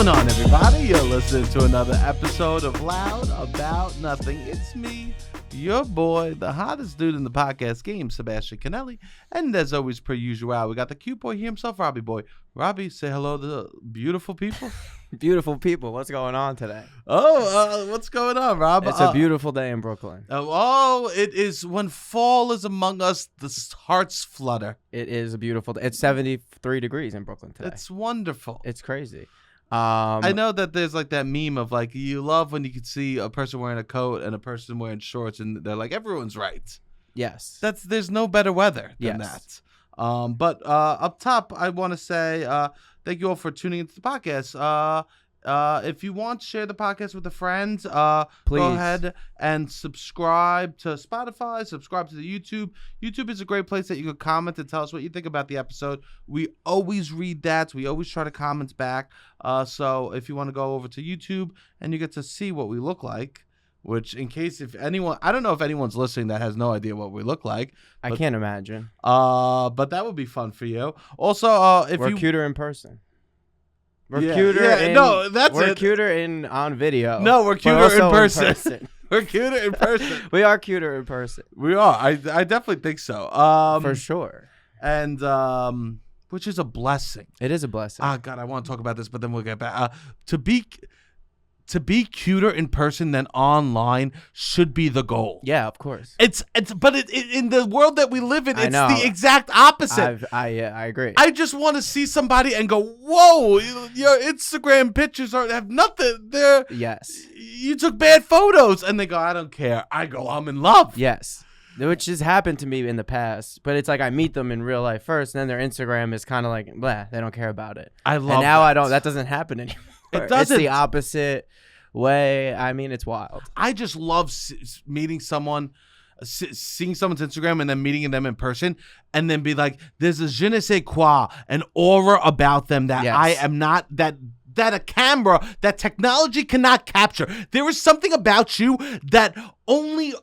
going on, everybody? You're listening to another episode of Loud About Nothing. It's me, your boy, the hottest dude in the podcast game, Sebastian Conelli. And as always, per usual, we got the cute boy here himself, Robbie boy. Robbie, say hello to the beautiful people. Beautiful people. What's going on today? What's going on, Rob? It's a beautiful day in Brooklyn. It is when fall is among us, the hearts flutter. It is a beautiful day. It's 73 degrees in Brooklyn today. It's wonderful. It's crazy. I know that there's like that meme of like, you love when you can see a person wearing a coat and a person wearing shorts and they're like, everyone's right. Yes. There's no better weather than that. But up top, I want to say thank you all for tuning into the podcast. If you want to share the podcast with a friend, please go ahead and subscribe to Spotify, subscribe to the YouTube. YouTube is a great place that you can comment and tell us what you think about the episode. We always read that. We always try to comment back. So if you want to go over to YouTube and you get to see what we look like, which in case if anyone, I don't know if anyone's listening that has no idea what we look like. I can't imagine. But that would be fun for you. Also, if we're you cuter in person. We're cuter on video. No, we're cuter in person. We're cuter in person. We are cuter in person. We are. I definitely think so. For sure. And which is a blessing. It is a blessing. Oh God, I want to talk about this, but then we'll get back. To be cuter in person than online should be the goal. Yeah, of course. But in the world that we live in, it's the exact opposite. I agree. I just want to see somebody and go, whoa, your Instagram pictures have nothing. Yes. You took bad photos. And they go, I don't care. I go, I'm in love. Yes. Which has happened to me in the past, but it's like I meet them in real life first, and then their Instagram is kind of like, blah, they don't care about it. I love and now that. that doesn't happen anymore. It doesn't. It's the opposite way. I mean, it's wild. I just love meeting someone, seeing someone's Instagram and then meeting them in person and then be like, there's a je ne sais quoi, an aura about them that I am not, that a camera, that technology cannot capture. There is something about you that only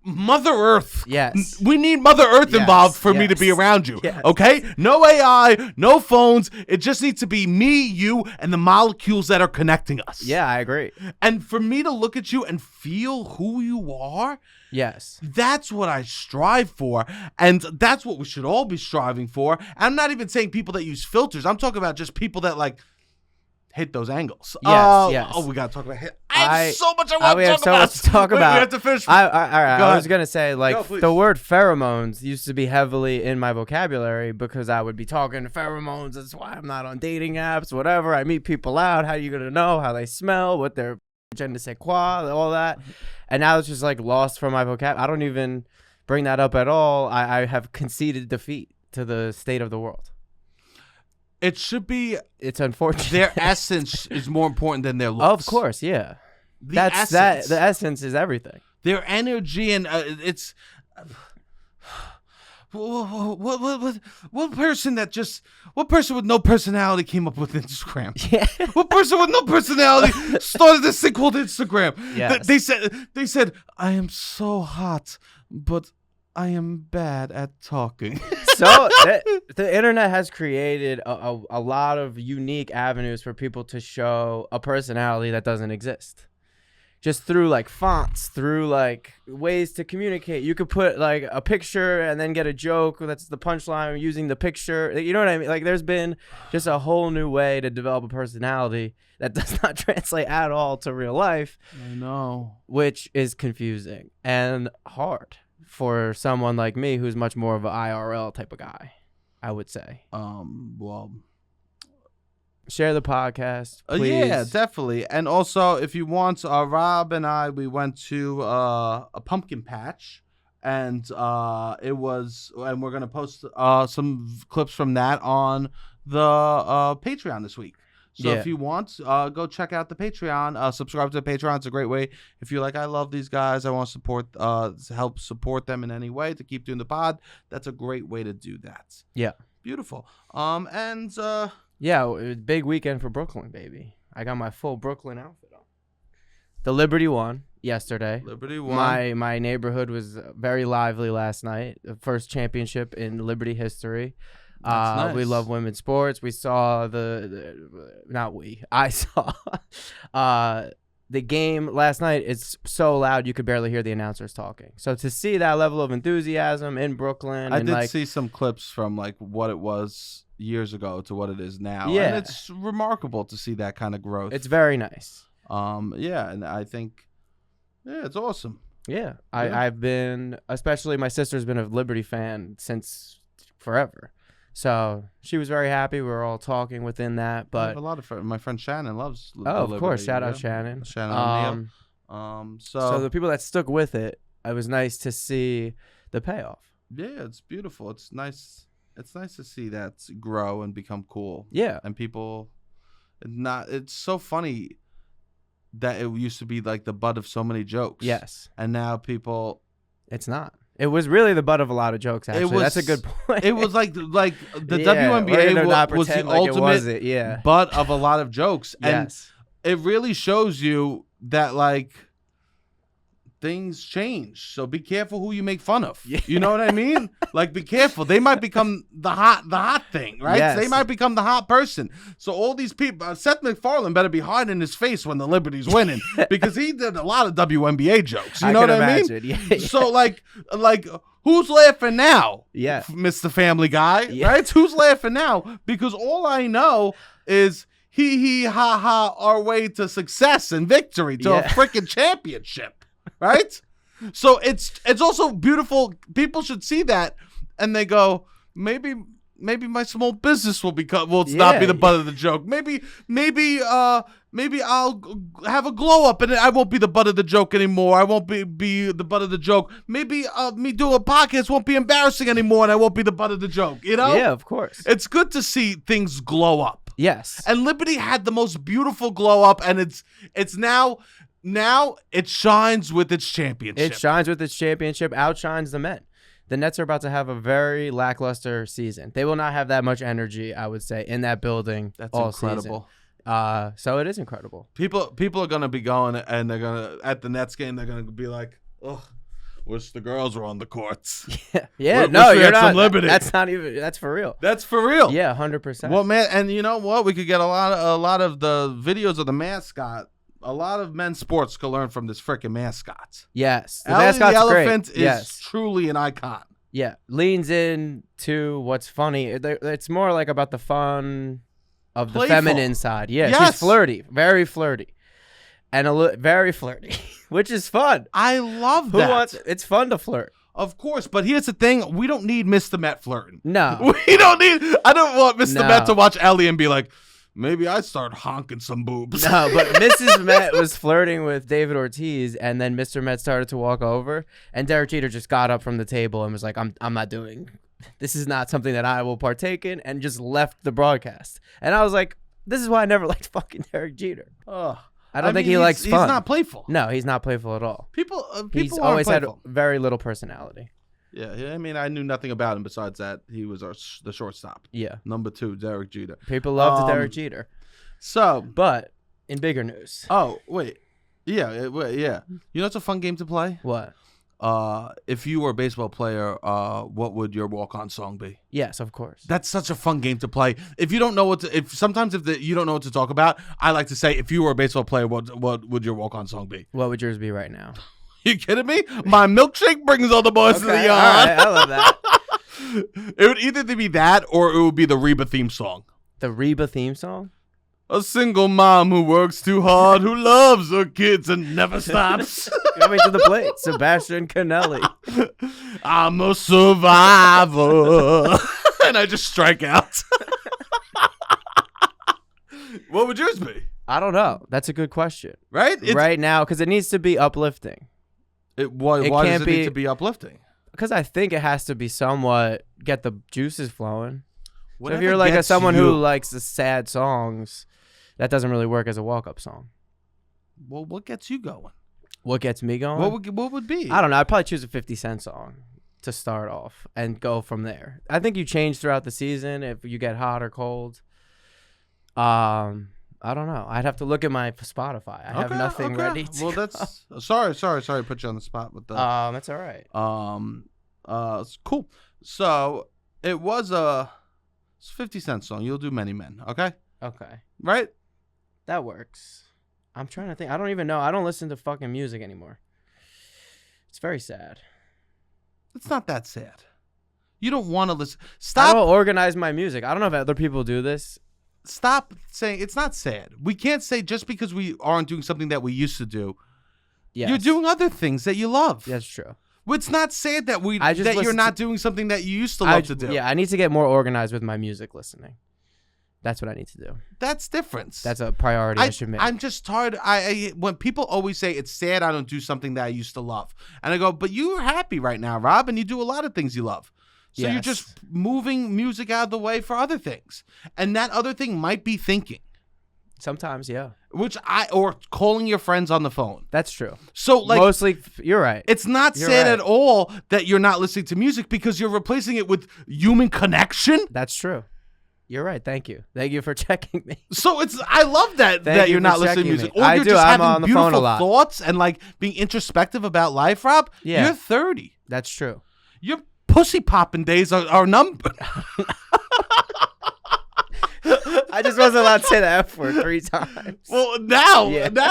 Mother Earth. Yes. We need Mother Earth involved for me to be around you. Yes. Okay? No AI, no phones. It just needs to be me, you, and the molecules that are connecting us. Yeah, I agree. And for me to look at you and feel who you are, yes, that's what I strive for. And that's what we should all be striving for. And I'm not even saying people that use filters. I'm talking about just people that like hit those angles. Yes. Oh, we got to talk about hit. I have so much I want to talk about. We have so much to talk about. We have to finish. All right. I was going to say, like, the word pheromones used to be heavily in my vocabulary because I would be talking pheromones. That's why I'm not on dating apps, whatever. I meet people out. How are you going to know how they smell, what their je ne sais quoi, all that. And now it's just, like, lost from my vocabulary. I don't even bring that up at all. I have conceded defeat to the state of the world. It should be. It's unfortunate. Their essence is more important than their looks. Of course, yeah. The essence is everything. Their energy and it's. What person with no personality came up with Instagram? Yeah. What person with no personality started this thing called Instagram? Yes. They said, I am so hot, but I am bad at talking. So the internet has created a lot of unique avenues for people to show a personality that doesn't exist. Just through like fonts, through like ways to communicate. You could put like a picture and then get a joke. That's the punchline using the picture. You know what I mean? Like there's been just a whole new way to develop a personality that does not translate at all to real life. I know. Which is confusing and hard for someone like me who's much more of an IRL type of guy, I would say. Well, share the podcast, please. Yeah, definitely. And also, if you want, Rob and I, we went to a pumpkin patch, and we're gonna post some clips from that on the Patreon this week. So if you want, go check out the Patreon. Subscribe to the Patreon. It's a great way. If you're like, I love these guys, I want to support, help support them in any way to keep doing the pod. That's a great way to do that. Yeah. Beautiful. Yeah, big weekend for Brooklyn, baby. I got my full Brooklyn outfit on. The Liberty won yesterday. Liberty won. My neighborhood was very lively last night. The first championship in Liberty history. That's We nice. love women's sports. We saw I saw the game last night. It's so loud you could barely hear the announcers talking. So to see that level of enthusiasm in Brooklyn, I and did see some clips from like what it was years ago to what it is now. Yeah. And it's remarkable to see that kind of growth. it's very nice. Yeah, and I think it's awesome. Yeah, Yeah. I've been, especially my sister's been a Liberty fan since forever. So she was very happy. We were all talking within that. I have But a lot of my friend Shannon loves of course, Liberty, shout out yeah. Shannon. Shannon O'Neill. So the people that stuck with it, it was nice to see the payoff. Yeah, it's beautiful. It's nice. It's nice to see that grow and become cool. Yeah. And people, it's so funny that it used to be like the butt of so many jokes. Yes. And now people, It's not. It was really the butt of a lot of jokes, actually. That's a was- good point. it was like the Yeah, we're WNBA gonna not was the pretend like it ultimate wasn't, yeah. butt of a lot of jokes. And Yes. it really shows you that like things change. So be careful who you make fun of. Yeah. You know what I mean? Like be careful. They might become the hot thing, right? Yes. They might become the hot person. So all these people, Seth MacFarlane better be hiding his face when the Liberty's winning because he did a lot of WNBA jokes. You know can what I imagine. mean? Yeah. So like who's laughing now? Yeah. Mr. Family Guy, Yeah. right? Who's laughing now? Because all I know is he ha ha our way to success and victory to a Yeah. freaking championship, right? So it's also beautiful. People should see that and they go, maybe my small business will not be the butt of the joke. Maybe I'll have a glow up and I won't be the butt of the joke anymore. I won't be the butt of the joke. Maybe me doing a podcast won't be embarrassing anymore and I won't be the butt of the joke. You know? Yeah, of course. It's good to see things glow up. Yes. And Liberty had the most beautiful glow up, and it's now it shines with its championship. It shines with its championship, outshines the men. The Nets are about to have a very lackluster season. They will not have that much energy, I would say, in that building That's all incredible. season. So it is incredible. People are gonna be going, and they're gonna at the Nets game. They're gonna be like, "Ugh, wish the girls were on the courts." Yeah, Wish no, we you're had some not. Liberty. That's not even. That's for real. That's for real. Yeah, 100%. Well, man, and you know what? We could get a lot of the videos of the mascot. A lot of men's sports could learn from this freaking mascot. Yes, the Ellie mascot's the elephant great. is Yes. truly an icon. Yeah, leans into what's funny. It's more like about the fun of the Playful. feminine side. Yeah, Yes. she's flirty, very flirty, and very flirty, which is fun. I love Who that. wants? It's fun to flirt. Of course, but here's the thing: we don't need Mr. Met flirting. No, We don't need. I don't want Mr. No. Met to watch Ellie and be like, maybe I start honking some boobs. no, but Mrs. Met was flirting with David Ortiz, and then Mr. Met started to walk over, and Derek Jeter just got up from the table and was like, "I'm not doing. This is not something that I will partake in," and just left the broadcast. And I was like, "This is why I never liked fucking Derek Jeter. Ugh. I don't think mean, he likes he's fun. not playful. No, he's not playful at all. People He's aren't always had playful. very little personality. Yeah, I mean, I knew nothing about him besides that he was the shortstop. Yeah, Number 2, Derek Jeter. people love Um, Derek Jeter. So, But in bigger news, oh wait, yeah. You know, it's a fun game to play. what? If you were a baseball player, what would your walk-on song be? Yes, of course. That's such a fun game to play. If you don't know what to, you don't know what to talk about, I like to say, if you were a baseball player, what would your walk-on song be? What would yours be right now? You kidding me? My milkshake brings all the boys to the Okay, yard. all right, I love that. It would either be that or it would be the Reba theme song. The Reba theme song? A single mom who works too hard, who loves her kids and never stops. Coming to the plate, Sebastian Conelli. I'm a survivor. And I just strike out. What would yours be? I don't know. That's a good question. Right? Right now, because it needs to be uplifting. Why does can't it need be- to be uplifting? Because I think it has to be somewhat get the juices flowing. So Whatever if you're like gets someone you. who likes the sad songs, that doesn't really work as a walk-up song. Well, what gets you going? What gets me going? What would be? I don't know. I'd probably choose a 50 Cent song to start off and go from there. I think you change throughout the season if you get hot or cold. I don't know. I'd have to look at my Spotify. I have nothing ready to Well, go. that's sorry to put you on the spot with the That's all right. it's cool. So it was a It's a 50 Cent song. You'll do Many Men. Okay. Okay. Right. That works. I'm trying to think. I don't even know. I don't listen to fucking music anymore. It's very sad. It's not that sad. You don't want to listen. I Stop. don't organize my music. I don't know if other people do this. Stop saying it's not sad. We can't say just because we aren't doing something that we used to do. Yes. You're doing other things that you love. That's true. It's not sad that you're listen not doing something that you used to love to do. Yeah, I need to get more organized with my music listening. That's what I need to do. That's different. That's a priority I should make. I'm just tired. When people always say it's sad I don't do something that I used to love. And I go, but you're happy right now, Rob, and you do a lot of things you love. So you're just moving music out of the way for other things. And that other thing might be thinking. Sometimes, yeah. Or calling your friends on the phone. That's true. So like mostly, you're right. It's not sad at all that you're not listening to music because you're replacing it with human connection. That's true. You're right. Thank you. Thank you for checking me. So I love that you're not listening to music. Me. Or you're just I'm having on the beautiful phone a lot. thoughts and like being introspective about life, Rob. Yeah. You're 30. That's true. Your pussy popping days are numbered. I just wasn't allowed to say the F word 3 times. Well, now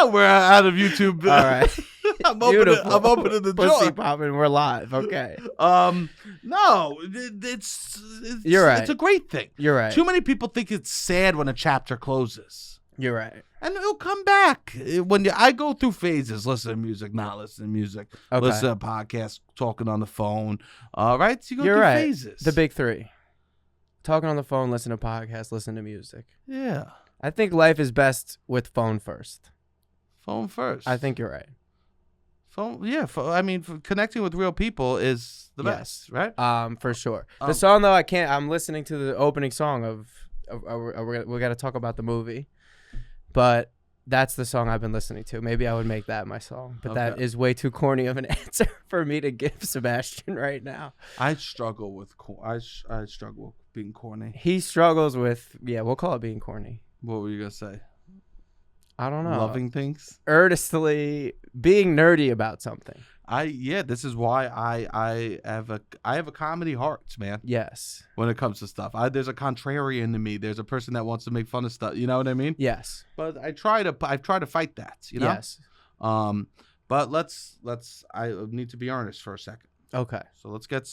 we're out of YouTube. All right. I'm opening the door. Pussy popping. We're live. Okay. No, it's you're right. It's a great thing. You're right. Too many people think it's sad when a chapter closes. You're right. And it'll come back. I go through phases, listen to music, not listen to music, listen to podcasts, talking on the phone. Right? So you go through phases. The big 3. Talking on the phone, listen to podcasts, listen to music. Yeah. I think life is best with phone first. Phone first. I think you're right. Phone, yeah. Connecting with real people is the best, right? For sure. The song though, I'm listening to the opening song of we got to talk about the movie, but that's the song I've been listening to. Maybe I would make that my song, but that is way too corny of an answer for me to give Sebastian right now. I struggle with I struggle with being corny. He struggles with we'll call it being corny. What were you gonna say? I don't know. Loving things, earnestly being nerdy about something. This is why I have a comedy heart, man. Yes. When it comes to stuff, there's a contrarian to me. There's a person that wants to make fun of stuff. You know what I mean? Yes. But I try to fight that. You know? Yes. But I need to be earnest for a second. Okay. So let's get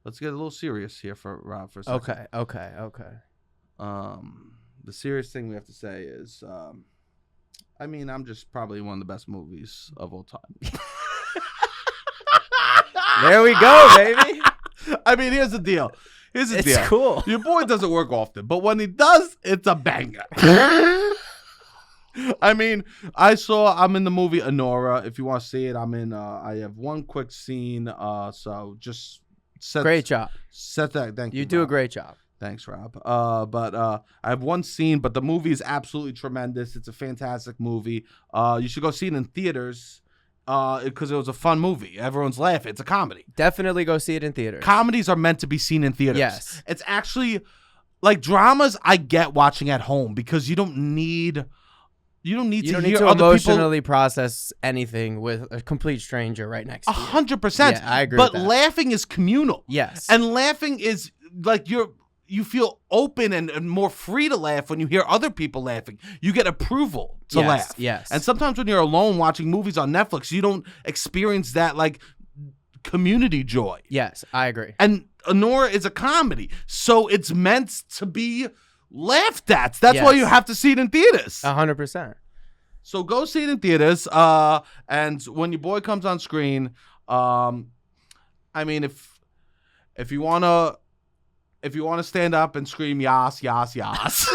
a little serious here for Rob for a second. Okay. The serious thing we have to say is, I'm just probably one of the best movies of all time. There we go, baby. Here's the deal. It's cool. Your boy doesn't work often, but when he does, it's a banger. I'm in the movie Anora. If you want to see it, I have one quick scene. So just great job. Thank you. You do a great job. Thanks, Rob. But I have one scene, but the movie is absolutely tremendous. It's a fantastic movie. You should go see it in theaters. Because it was a fun movie. Everyone's laughing. It's a comedy. Definitely go see it in theaters. Comedies are meant to be seen in theaters. Yes. It's actually like dramas I get watching at home because you don't need to emotionally process anything with a complete stranger right next to you. 100%. Yeah, I agree. But with that. laughing is communal. Yes. And laughing is like you feel open and more free to laugh when you hear other people laughing. You get approval to laugh. Yes. And sometimes when you're alone watching movies on Netflix, you don't experience that like community joy. Yes, I agree. And Anora is a comedy, so it's meant to be laughed at. That's why you have to see it in theaters. 100%. So go see it in theaters. And when your boy comes on screen, if you wanna stand up and scream yas yas yas,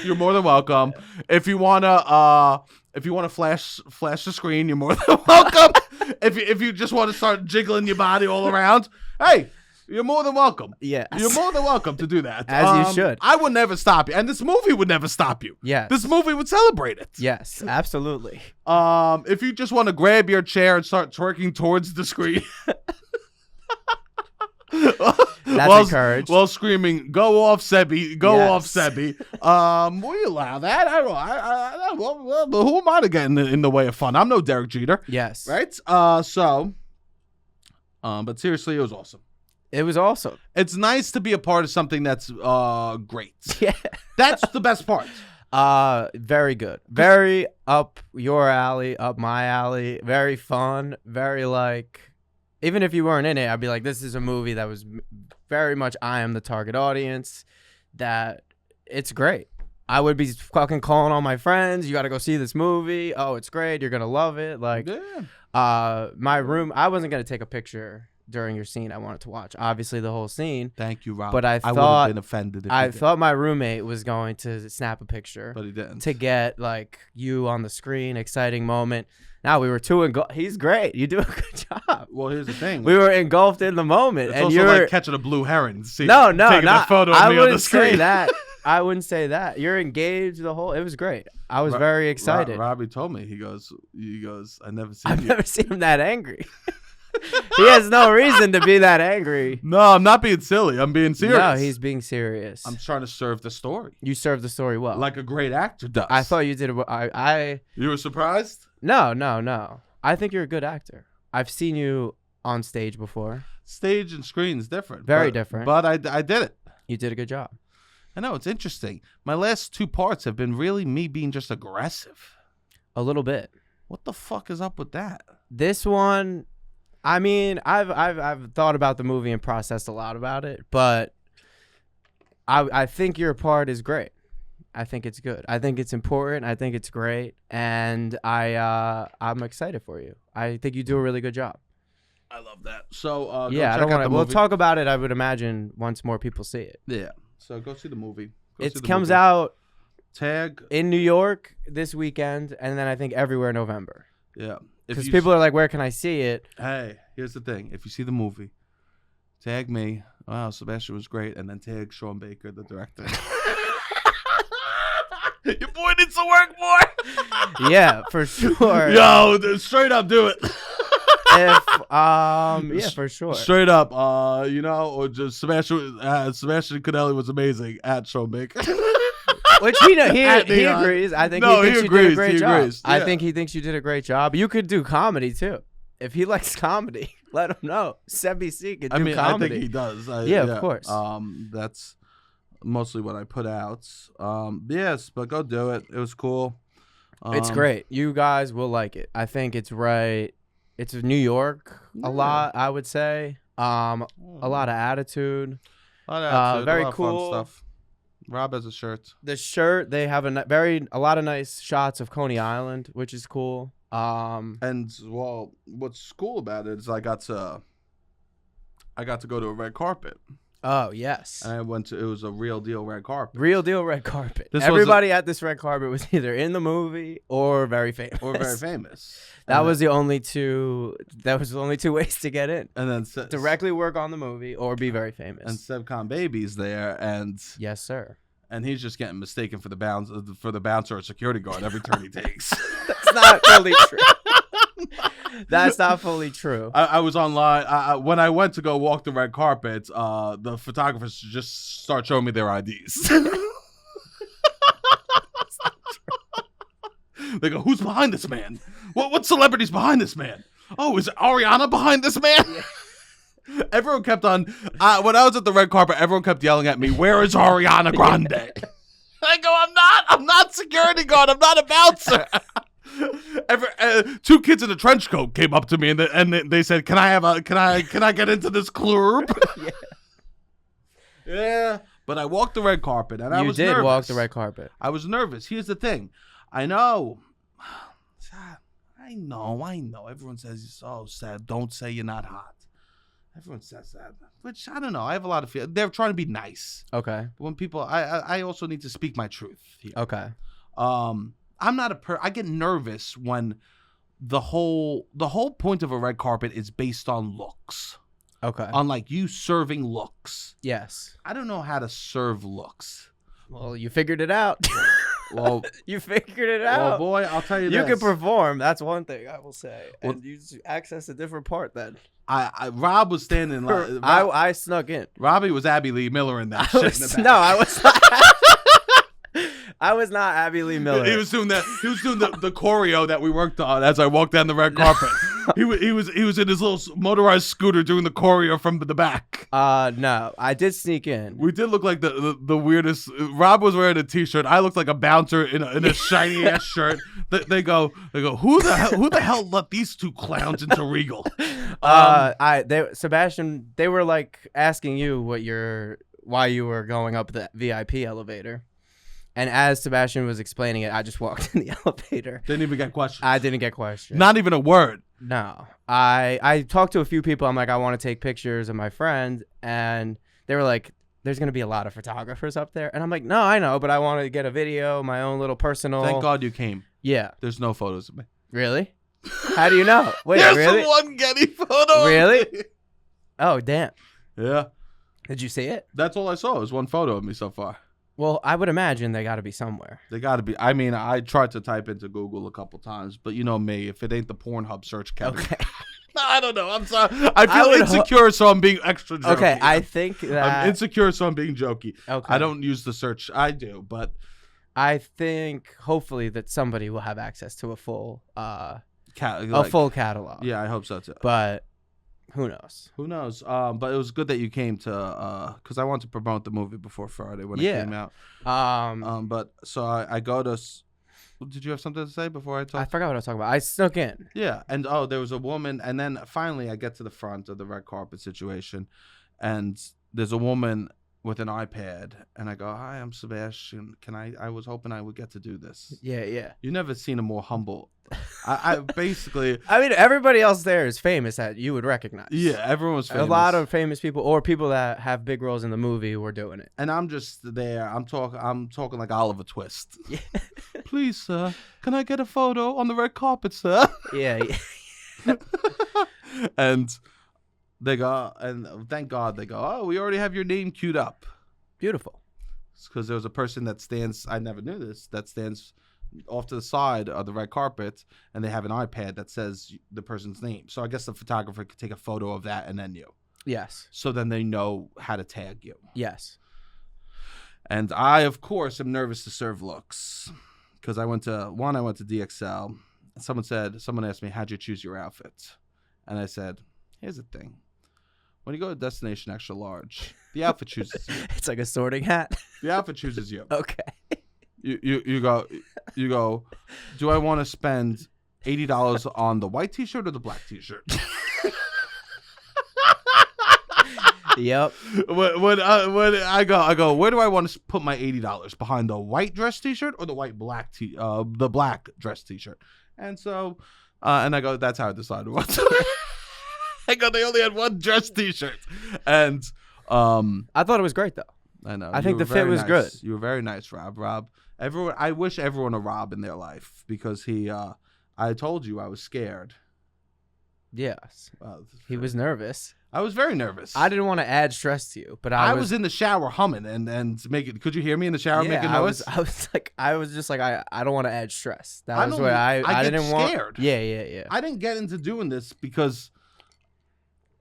you're more than welcome. If you wanna flash the screen, you're more than welcome. if you just want to start jiggling your body all around, hey, you're more than welcome. Yes. You're more than welcome to do that. As you should. I would never stop you. And this movie would never stop you. Yes. This movie would celebrate it. Yes, absolutely. If you just want to grab your chair and start twerking towards the screen. That's encouraged. While screaming, "Go off, Sebi! Go Yes. off, Sebi!" We allow that. I don't know. Who am I to get in the way of fun? I'm no Derek Jeter. Yes. Right. But seriously, it was awesome. It was awesome. It's nice to be a part of something that's great. Yeah. That's the best part. Very good. Very up your alley, up my alley. Very fun. Very like, even if you weren't in it, I'd be like, this is a movie that was very much I am the target audience. That it's great. I would be fucking calling all my friends. You got to go see this movie. Oh, it's great. You're gonna love it. Like, my room. I wasn't gonna take a picture during your scene. I wanted to watch obviously the whole scene. Thank you, Rob. But I would have thought been offended. If I thought my roommate was going to snap a picture, but he didn't. To get like you on the screen, exciting moment. Now we were he's great. You do a good job. Well, here's the thing. We were engulfed in the moment, It's and also you're like catching a blue heron. See, no, taking not. a photo of I me on the wouldn't screen. say that. I wouldn't say that. You're engaged the whole. It was great. I was very excited. Robbie told me. He goes. I never seen. I've never seen him that angry. He has no reason to be that angry. No, I'm not being silly. I'm being serious. No, he's being serious. I'm trying to serve the story. You served the story well, like a great actor does. I thought you did. I. You were surprised? No. I think you're a good actor. I've seen you on stage before. Stage and screen is different. Very different. But I did it. You did a good job. I know, it's interesting. My last 2 parts have been really me being just aggressive. A little bit. What the fuck is up with that? This one, I mean, I've thought about the movie and processed a lot about it, but I think your part is great. I think it's good. I think it's important. I think it's great, and I'm excited for you. I think you do a really good job. I love that. So yeah, I don't want to. We'll talk about it. I would imagine once more people see it. Yeah. So go see the movie. It comes out Tag in New York this weekend, and then I think everywhere in November. Yeah. Because people are like, where can I see it? Hey, here's the thing. If you see the movie, tag me. Wow, Sebastian was great. And then tag Sean Baker, the director. Your boy needs to work more. Yeah, for sure. Yo, straight up do it. Yeah, for sure. Straight up, or just Sebastian Conelli was amazing at Sean Baker. Which he agrees. I think he thinks you did a great job. Yeah. I think he thinks you did a great job. You could do comedy too. If he likes comedy, let him know. Sebi C could do comedy. I think he does. Yeah, of course. That's mostly what I put out. Yes, but go do it. It was cool. It's great. You guys will like it. I think it's right. It's New York a lot, I would say. A lot of attitude. Very a lot cool of fun stuff. Rob has a shirt. The shirt, they have a lot of nice shots of Coney Island, which is cool. And well, what's cool about it is I got to go to a red carpet. Oh, yes. And it was a real deal red carpet. Real deal red carpet. Everybody at this red carpet was either in the movie or very famous. That was the only two ways to get in. And then directly work on the movie or be very famous. And Sebcon Baby's there, and yes, sir. And he's just getting mistaken for the bouncer or security guard every turn he takes. That's not fully true. That's not fully true. I was online when I went to go walk the red carpet. The photographers just start showing me their IDs. They go, "Who's behind this man? What celebrity's behind this man? Oh, is Ariana behind this man?" Yeah. Everyone kept on. When I was at the red carpet, everyone kept yelling at me, "Where is Ariana Grande?" I go, "I'm not security guard. I'm not a bouncer." Two kids in a trench coat came up to me and they said, "Can I get into this club?" Yeah. Yeah. But I walked the red carpet and I was nervous. You did walk the red carpet. I was nervous. Here's the thing. I know. Everyone says you're so sad. Don't say you're not hot. Everyone says that, which I don't know. I have a lot of feelings. They're trying to be nice. Okay. When people, I also need to speak my truth here. Okay. I'm not I get nervous when the whole point of a red carpet is based on looks. Okay. On like you serving looks. Yes. I don't know how to serve looks. Well, you figured it out. Well, you figured it out. Well, boy, I'll tell you this. You can perform. That's one thing I will say. Well, and you access a different part then. Rob was standing. I snuck in. Robbie was Abby Lee Miller in that shit. In the back. No, I was not. I was not Abby Lee Miller. He was doing that. He was doing the choreo that we worked on as I walked down the red carpet. He was in his little motorized scooter doing the choreo from the back. No, I did sneak in. We did look like the weirdest. Rob was wearing a t-shirt. I looked like a bouncer in a shiny ass shirt. They go. Who the hell let these two clowns into Regal? Sebastian, they were like asking you why you were going up the VIP elevator. And as Sebastian was explaining it, I just walked in the elevator. Didn't even get questioned. I didn't get questioned. Not even a word. No. I talked to a few people. I'm like, I want to take pictures of my friend. And they were like, there's going to be a lot of photographers up there. And I'm like, no, I know, but I want to get a video, my own little personal. Thank God you came. Yeah. There's no photos of me. Really? How do you know? Wait, There's really? one Getty photo. Really? Oh, damn. Yeah. Did you see it? That's all I saw. It was one photo of me so far. Well, I would imagine they got to be somewhere. They got to be. I mean, I tried to type into Google a couple times, but you know me. If it ain't the Pornhub search, Kevin. Okay. I don't know. I'm sorry. I feel insecure, so I'm being extra jokey. Okay, I think that... I'm insecure, so I'm being jokey. Okay. I don't use the search. I do, but... I think, hopefully, that somebody will have access to a full... full catalog. Yeah, I hope so, too. But... who knows? Who knows? But it was good that you came to, because I wanted to promote the movie before Friday when it came out. But so I go to. Did you have something to say before I talk? I forgot what I was talking about. I snuck in. Yeah, and there was a woman, and then finally I get to the front of the red carpet situation, and there's a woman with an iPad, and I go, "Hi, I'm Sebastian. I was hoping I would get to do this." Yeah. You never seen a more humble. I basically. I mean, everybody else there is famous that you would recognize. Yeah, everyone was famous. A lot of famous people, or people that have big roles in the movie, were doing it. And I'm just there. I'm talking like Oliver Twist. Yeah. Please, sir, can I get a photo on the red carpet, sir? Yeah. And they go, and thank God they go, oh, we already have your name queued up. Beautiful. Because there was a person that stands, I never knew this, that stands off to the side of the red carpet, and they have an iPad that says the person's name. So I guess the photographer could take a photo of that and then you. Yes. So then they know how to tag you. Yes. And I, of course, am nervous to serve looks. Because I went to DXL. And someone asked me, how'd you choose your outfit? And I said, here's the thing. When you go to Destination Extra Large, the outfit chooses you. It's like a sorting hat. The outfit chooses you. Okay. You go, do I want to spend $80 on the white t-shirt or the black t-shirt? Yep. When I go, where do I want to put my $80? Behind the white dress t-shirt or the the black dress t-shirt? And so, and I go, that's how I decided what to I go, they only had one dress t-shirt. And I thought it was great, though. I know. I think the fit was good. You were very nice, Rob. I wish everyone a Rob in their life because I told you I was scared. Yes. He was nervous. I was very nervous. I didn't want to add stress to you, but I was in the shower humming and making. Could you hear me in the shower making noise? I was just like, I don't want to add stress. That was why I didn't scared. Yeah. I didn't get into doing this because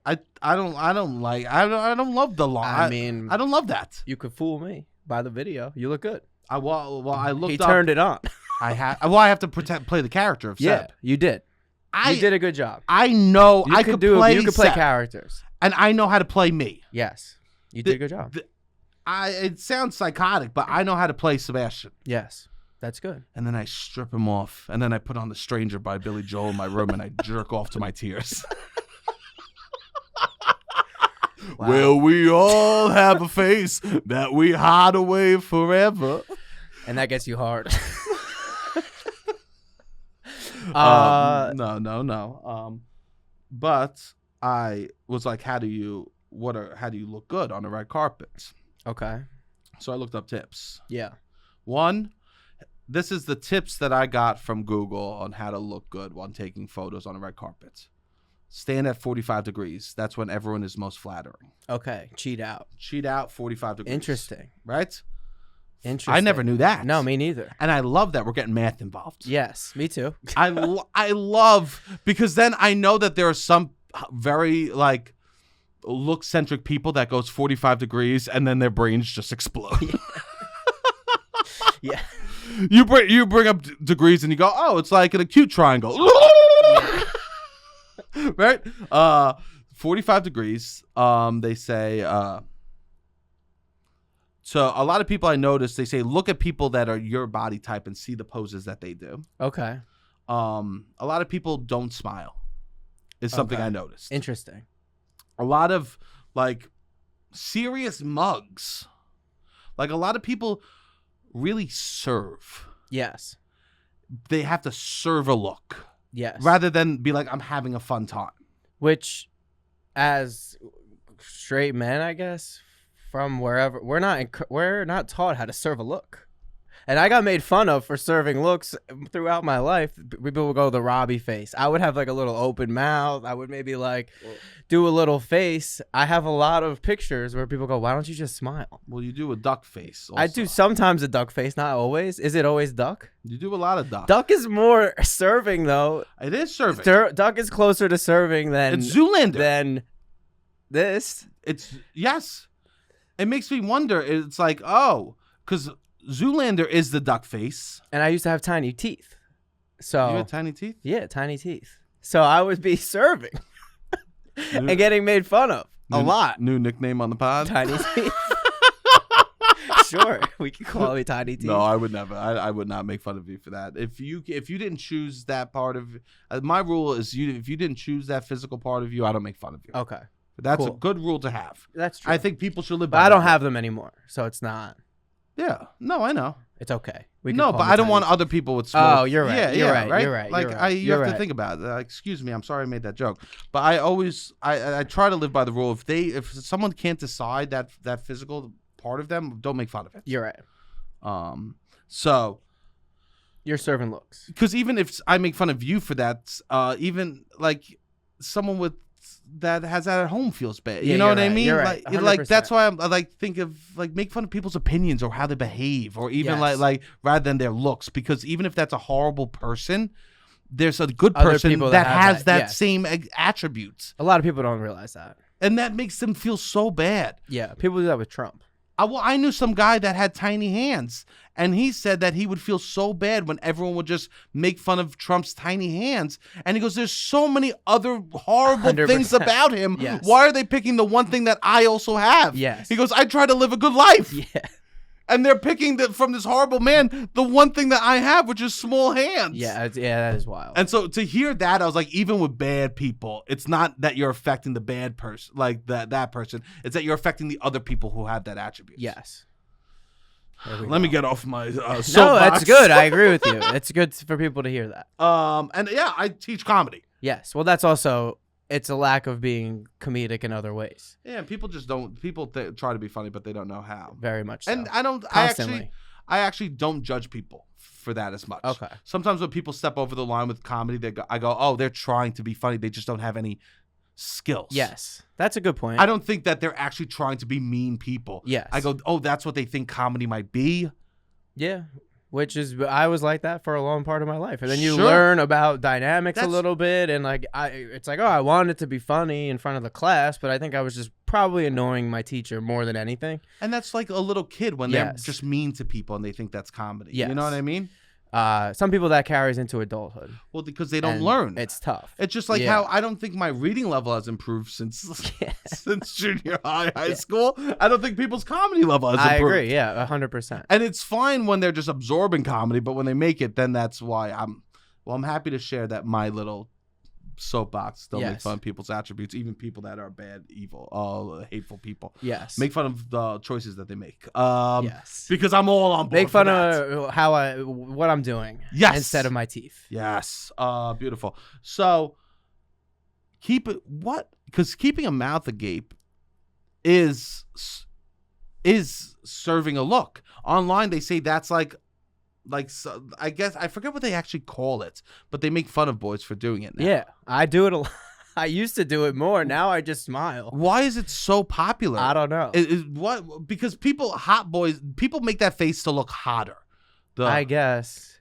I don't love the law. I mean, I don't love that. You could fool me by the video. You look good. I looked. He turned it on. I have to play the character of Seb. Yeah, you did. You did a good job. I know you could play characters, and I know how to play me. Yes, you did a good job. It sounds psychotic, but I know how to play Sebastian. Yes, that's good. And then I strip him off, and then I put on "The Stranger" by Billy Joel in my room, and I jerk off to my tears. Wow. Well, we all have a face that we hide away forever. And that gets you hard. No. But I was like, how do you look good on the red carpet? Okay. So I looked up tips. Yeah. One, this is the tips that I got from Google on how to look good while taking photos on a red carpet. Stand at 45 degrees. That's when everyone is most flattering. Okay. Cheat out. 45 degrees. Interesting. Right? Interesting. I never knew that. No, me neither. And I love that we're getting math involved. Yes, me too. I love, because then I know that there are some very like look-centric people that goes 45 degrees and then their brains just explode. Yeah. You bring up degrees and you go, oh, it's like an acute triangle. Right? 45 degrees. They say. So a lot of people I notice, they say, look at people that are your body type and see the poses that they do. Okay. A lot of people don't smile. Is something I noticed. Interesting. A lot of like serious mugs. Like a lot of people really serve. Yes. They have to serve a look. Yes. Rather than be like, I'm having a fun time. Which, as straight men, I guess, from wherever, we're not taught how to serve a look. And I got made fun of for serving looks throughout my life. People would go the Robbie face. I would have like a little open mouth. I would maybe like do a little face. I have a lot of pictures where people go, why don't you just smile? Well, you do a duck face also. I do sometimes a duck face, not always. Is it always duck? You do a lot of duck. Duck is more serving, though. It is serving. Duck is closer to serving than it's Zoolander. Than this. It's yes. It makes me wonder. It's like, oh, because Zoolander is the duck face. And I used to have tiny teeth. So you had tiny teeth? Yeah, tiny teeth. So I would be serving and getting made fun of a lot. New nickname on the pod? Tiny teeth. Sure, we can call me tiny teeth. No, I would never. I would not make fun of you for that. If you didn't choose that part of my rule is if you didn't choose that physical part of you, I don't make fun of you. Okay. That's cool. a good rule to have. That's true. I think people should live by But I don't that. have them anymore, so it's not. Yeah. No, I know. It's okay. No, but I don't want other people with smoke. Oh, you're right. Yeah, You're right. right. You're right. Like You're right. you have to think about it. Excuse me. I'm sorry I made that joke. But I always I try to live by the rule. If someone can't decide that physical part of them, don't make fun of it. You're right. So you're serving looks. Because even if I make fun of you for that, even like someone with that has that at home feels bad. Yeah, you know what right. I mean? You're right. Like that's why I like think of like make fun of people's opinions or how they behave or even Yes. like rather than their looks, because even if that's a horrible person, there's a good Other person people that that have has that, that yes. same attributes, A lot of people don't realize that. and that makes them feel so bad. Yeah, people do that with Trump. I knew some guy that had tiny hands, and he said that he would feel so bad when everyone would just make fun of Trump's tiny hands. And he goes, there's so many other horrible 100%. things about him. Yes. Why are they picking the one thing that I also have? Yes. He goes, I try to live a good life. Yeah. And they're picking from this horrible man the one thing that I have, which is small hands. Yeah, that is wild. And so to hear that, I was like, even with bad people, it's not that you're affecting the bad person, like that person. It's that you're affecting the other people who have that attribute. Yes. Let me get off my soapbox. No, that's good. I agree with you. It's good for people to hear that. And yeah, I teach comedy. Yes. Well, that's also, it's a lack of being comedic in other ways. Yeah, people just don't. People try to be funny, but they don't know how. Very much so. And I don't. Constantly. I actually don't judge people for that as much. Okay. Sometimes when people step over the line with comedy, I go, oh, they're trying to be funny. They just don't have any skills. Yes. That's a good point. I don't think that they're actually trying to be mean people. Yes. I go, oh, that's what they think comedy might be. Yeah. Which is, I was like that for a long part of my life. And then you Sure. learn about dynamics That's- a little bit. And like, it's like, oh, I wanted to be funny in front of the class, but I think I was just probably annoying my teacher more than anything. And that's like a little kid when Yes. they're just mean to people and they think that's comedy. Yes. You know what I mean? Some people that carries into adulthood. Well, because they don't And learn. It's tough. It's just like Yeah. how I don't think my reading level has improved since Yeah. since junior high school. I don't think people's comedy level has I improved. agree. Yeah, 100%. And it's fine when they're just absorbing comedy, but when they make it, then that's why I'm happy to share that my little soapbox don't make Yes. fun of people's attributes, even people that are bad, evil, hateful people. Yes. Make fun of the choices that they make. Yes. Because I'm all on board. Make for fun that. of what I'm doing. Yes. Instead of my teeth. Yes. Beautiful. So because keeping a mouth agape is serving a look. Online they say that's like so, I guess I forget what they actually call it, but they make fun of boys for doing it now. Yeah, I do it a lot. I used to do it more. Now I just smile. Why is it so popular? I don't know. Because hot boys, people make that face to look hotter. I guess.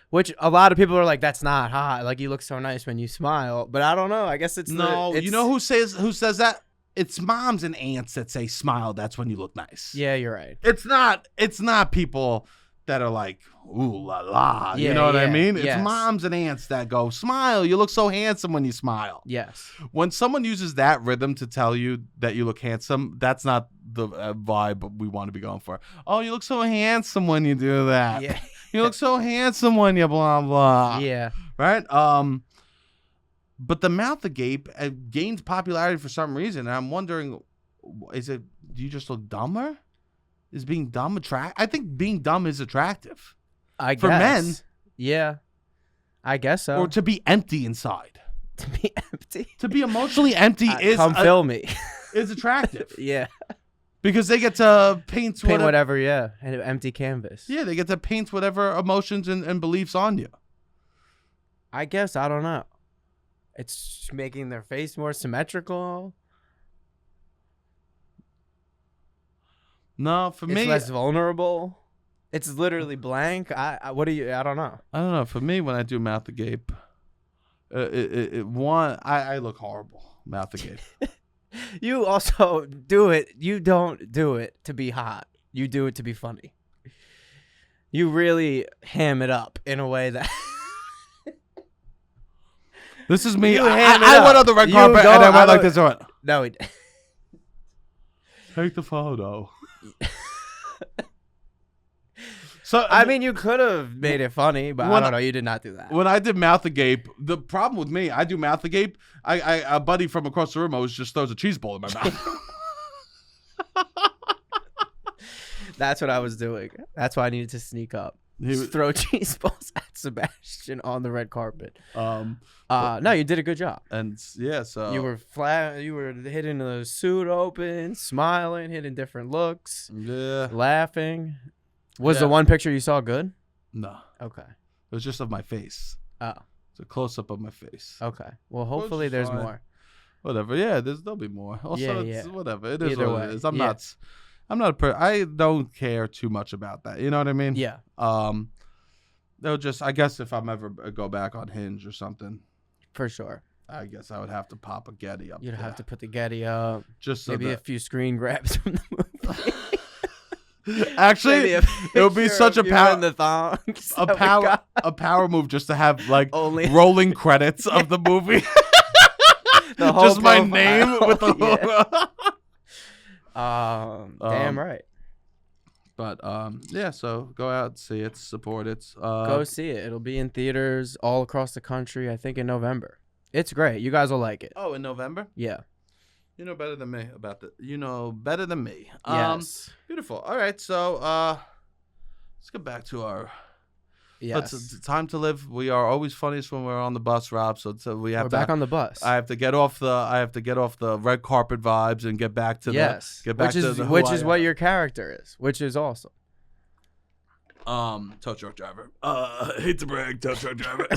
Which a lot of people are like, that's not hot. Like, you look so nice when you smile. But I don't know. I guess it's no. You know who says that? It's moms and aunts that say smile. That's when you look nice. Yeah, you're right. It's not people that are like, ooh la la. You Yeah, know what I yeah, mean? It's yes. moms and aunts that go, smile. You look so handsome when you smile. Yes. When someone uses that rhythm to tell you that you look handsome, that's not the vibe we want to be going for. Oh, you look so handsome when you do that. Yeah. You look so handsome when you blah blah. Yeah. Right? But the mouth agape gained popularity for some reason, and I'm wondering, do you just look dumber? Is being dumb attractive? I think being dumb is attractive. I guess. For men. Yeah. I guess so. Or to be empty inside. To be empty. To be emotionally empty fill me. is attractive. Yeah. Because they get to paint whatever, yeah. An empty canvas. Yeah, they get to paint whatever emotions and beliefs on you. I guess. I don't know. It's making their face more symmetrical. No, for me, it's less vulnerable. It's literally blank. I don't know. I don't know. For me, when I do mouth agape, I look horrible. Mouth agape. You also do it. You don't do it to be hot. You do it to be funny. You really ham it up in a way that. This is me. You I went on the red carpet and I went like this. No, take the photo. So I mean, you could have made it funny, but I don't know. You did not do that. When I did mouth agape, the problem with me, I do mouth agape. A buddy from across the room always just throws a cheese ball in my mouth. That's what I was doing. That's why I needed to sneak up. Throw cheese balls at Sebastian on the red carpet. No, you did a good job. And yeah, so you were flat. You were hitting the suit open, smiling, hitting different looks. Yeah, laughing. Was the one picture you saw good? No. Okay. It was just of my face. Oh. It's a close up of my face. Okay. Well, hopefully there's more. Whatever. Yeah, there'll be more. Also, it's whatever. It is Either what way. it is. I'm not I don't care too much about that. You know what I mean? Yeah. They'll just, I guess if I'm ever go back on Hinge or something. For sure. I guess I would have to pop a Getty up. You'd have to put the Getty up. Just so maybe a few screen grabs from the movie. Actually, it would be such a power the thongs a power move just to have like rolling credits of the movie. The whole just my name with the damn right. But yeah, so go out, see it, support it. Go see it. It'll be in theaters all across the country. I think in November. It's great. You guys will like it. Oh, in November? Yeah. You know better than me about that. You know better than me. Yes. Beautiful. All right, so let's get back to our. Yes. Time to live. We are always funniest when we're on the bus, Rob. So we're back on the bus. I have to get off the red carpet vibes and get back to which is what your character is, which is awesome. Tow truck driver. Hate to brag, tow truck driver.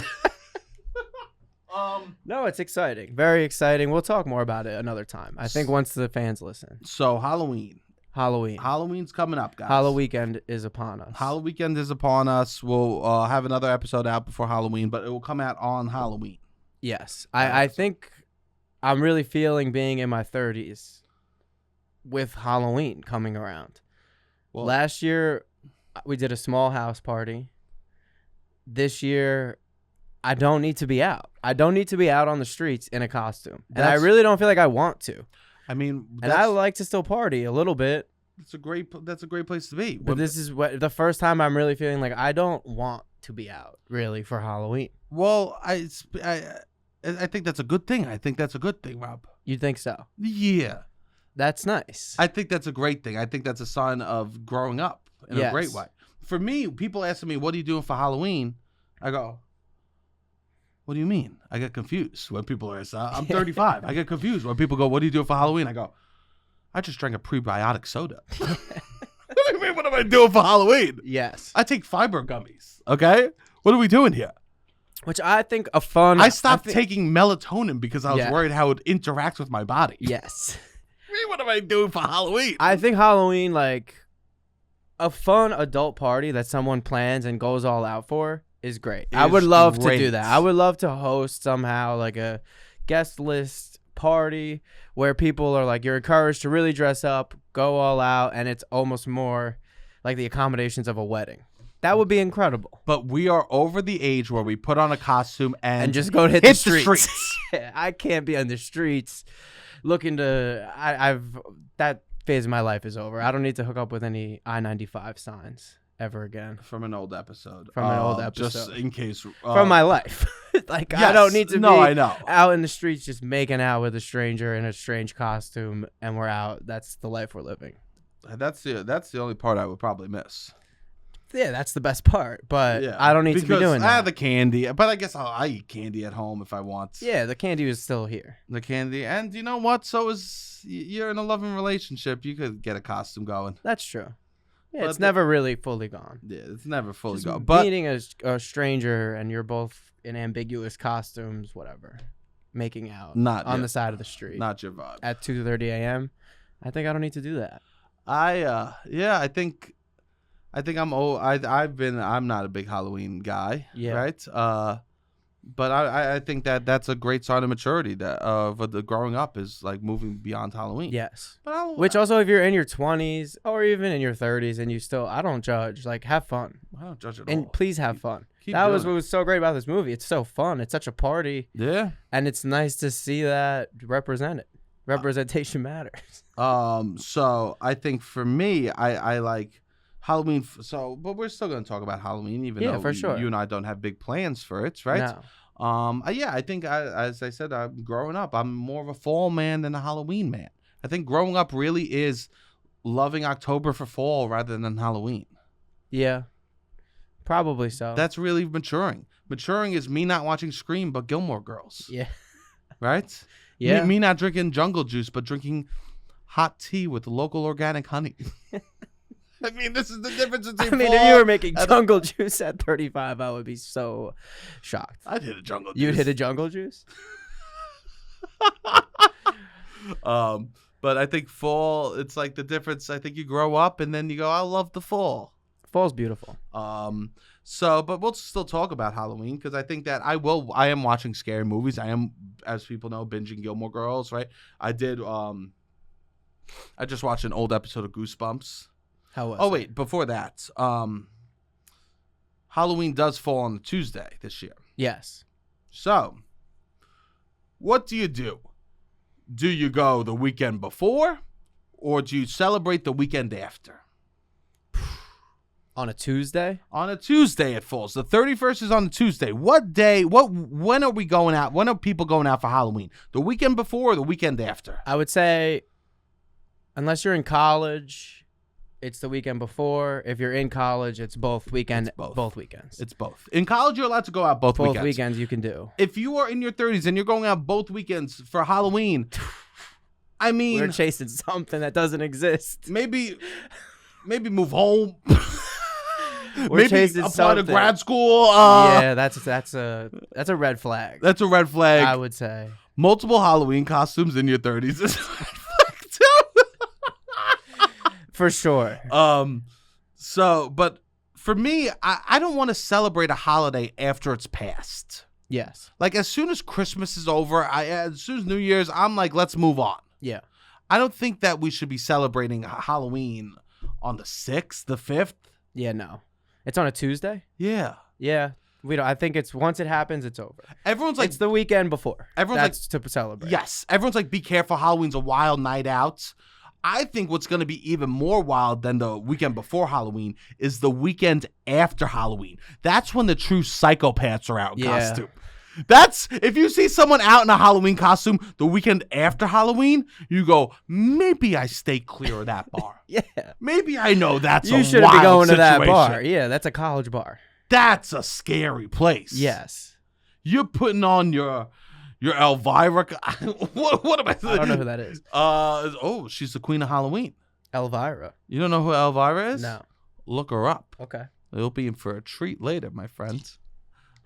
No, it's exciting. Very exciting. We'll talk more about it another time. I think once the fans listen. So Halloween's coming up, guys. Halloween is upon us. Halloween is upon us. We'll have another episode out before Halloween, but it will come out on Halloween. Yes. I think I'm really feeling being in my 30s with Halloween coming around. Well, last year, we did a small house party. This year, I don't need to be out. I don't need to be out on the streets in a costume. And I really don't feel like I want to. I mean, and I like to still party a little bit. That's a great place to be. But this is the first time I'm really feeling like I don't want to be out really for Halloween. Well, I think that's a good thing. I think that's a good thing, Rob. You think so? Yeah. That's nice. I think that's a great thing. I think that's a sign of growing up in a great way. For me, people asking me, "What are you doing for Halloween?" I go, "What do you mean?" I get confused when people ask. I'm 35. I get confused when people go, "What do you do for Halloween?" I go, "I just drank a prebiotic soda." What do you mean? What am I doing for Halloween? Yes. I take fiber gummies. Okay? What are we doing here? Which I think a fun. I stopped taking melatonin because I was worried how it interacts with my body. Yes. What am I doing for Halloween? I think Halloween, like a fun adult party that someone plans and goes all out for, is great. I would love to do that. I would love to host somehow like a guest list party where people are like, you're encouraged to really dress up, go all out, and it's almost more like the accommodations of a wedding. That would be incredible. But we are over the age where we put on a costume and just go to hit the streets. I can't be on the streets looking to. I've that phase of my life is over. I don't need to hook up with any I-95 signs ever again. From an old episode. Just in case. From my life. Like, yes, I don't need to be I know. out in the streets just making out with a stranger in a strange costume and we're out. That's the life we're living. That's the only part I would probably miss. Yeah, that's the best part. But Yeah, I don't need to be doing I have that. the candy, but I guess I eat candy at home if I want. Yeah, the candy is still here. The candy. And you know what? So is you're in a loving relationship. You could get a costume going. That's true. Yeah, But it's never really fully gone. Yeah, it's never fully Just gone. But meeting a stranger and you're both in ambiguous costumes, whatever, making out on the side of the street not your vibe. at 2:30 a.m. I think I don't need to do that. I think I'm old. I'm not a big Halloween guy. Yeah. Right. But I think that's a great sign of maturity that of the growing up is like moving beyond Halloween. Yes. But Which also, if you're in your 20s or even in your 30s and you still, I don't judge. Like, have fun. I don't judge at And all. please have fun. Keep Was doing what was so great about this movie. It's so fun. It's such a party. Yeah. And it's nice to see that represented. Representation matters. So I think for me, I like Halloween. But we're still going to talk about Halloween, even though for sure. you and I don't have big plans for it, right? No. I think as I said, I'm growing up. I'm more of a fall man than a Halloween man. I think growing up really is loving October for fall rather than Halloween. Yeah. Probably so. That's really maturing. Maturing is me not watching Scream, but Gilmore Girls. Yeah. Right? Yeah. Me not drinking jungle juice, but drinking hot tea with local organic honey. I mean, this is the difference between if you were making jungle juice at 35, I would be so shocked. I'd hit a jungle juice. You'd hit a jungle juice? But I think fall, it's like the difference. I think you grow up and then you go, I love the fall. Fall's beautiful. But we'll still talk about Halloween because I think that I am watching scary movies. I am, as people know, binging Gilmore Girls, right? I just watched an old episode of Goosebumps. How was Oh, it? wait, before that, Halloween does fall on a Tuesday this year. Yes. So, what do? Do you go the weekend before or do you celebrate the weekend after? On a Tuesday? On a Tuesday it falls. The 31st is on a Tuesday. What day, when are we going out? When are people going out for Halloween? The weekend before or the weekend after? I would say, unless you're in college, it's the weekend before. If you're in college, it's both weekends. It's both. In college, you're allowed to go out both weekends. Both weekends you can do. If you are in your 30s and you're going out both weekends for Halloween, I mean, we're chasing something that doesn't exist. Maybe move home. We're chasing apply something. to grad school. Yeah, that's a red flag. That's a red flag. I would say. Multiple Halloween costumes in your 30s is For sure. But for me, I don't want to celebrate a holiday after it's passed. Yes. Like as soon as Christmas is over, as soon as New Year's, I'm like, let's move on. Yeah. I don't think that we should be celebrating Halloween on the 6th, the 5th. Yeah, no. It's on a Tuesday? Yeah. Yeah. We don't. I think it's once it happens, it's over. Everyone's like, it's the weekend before. Everyone's to celebrate. Yes. Everyone's like, be careful. Halloween's a wild night out. I think what's going to be even more wild than the weekend before Halloween is the weekend after Halloween. That's when the true psychopaths are out in costume. That's if you see someone out in a Halloween costume the weekend after Halloween, you go, maybe I stay clear of that bar. Yeah. Maybe I know that's you a shouldn't be wild going situation. to that bar. Yeah, that's a college bar. That's a scary place. Yes. You're putting on your Elvira. what am I saying? I don't know who that is. She's the queen of Halloween. Elvira. You don't know who Elvira is? No. Look her up. Okay. You'll be in for a treat later, my friend.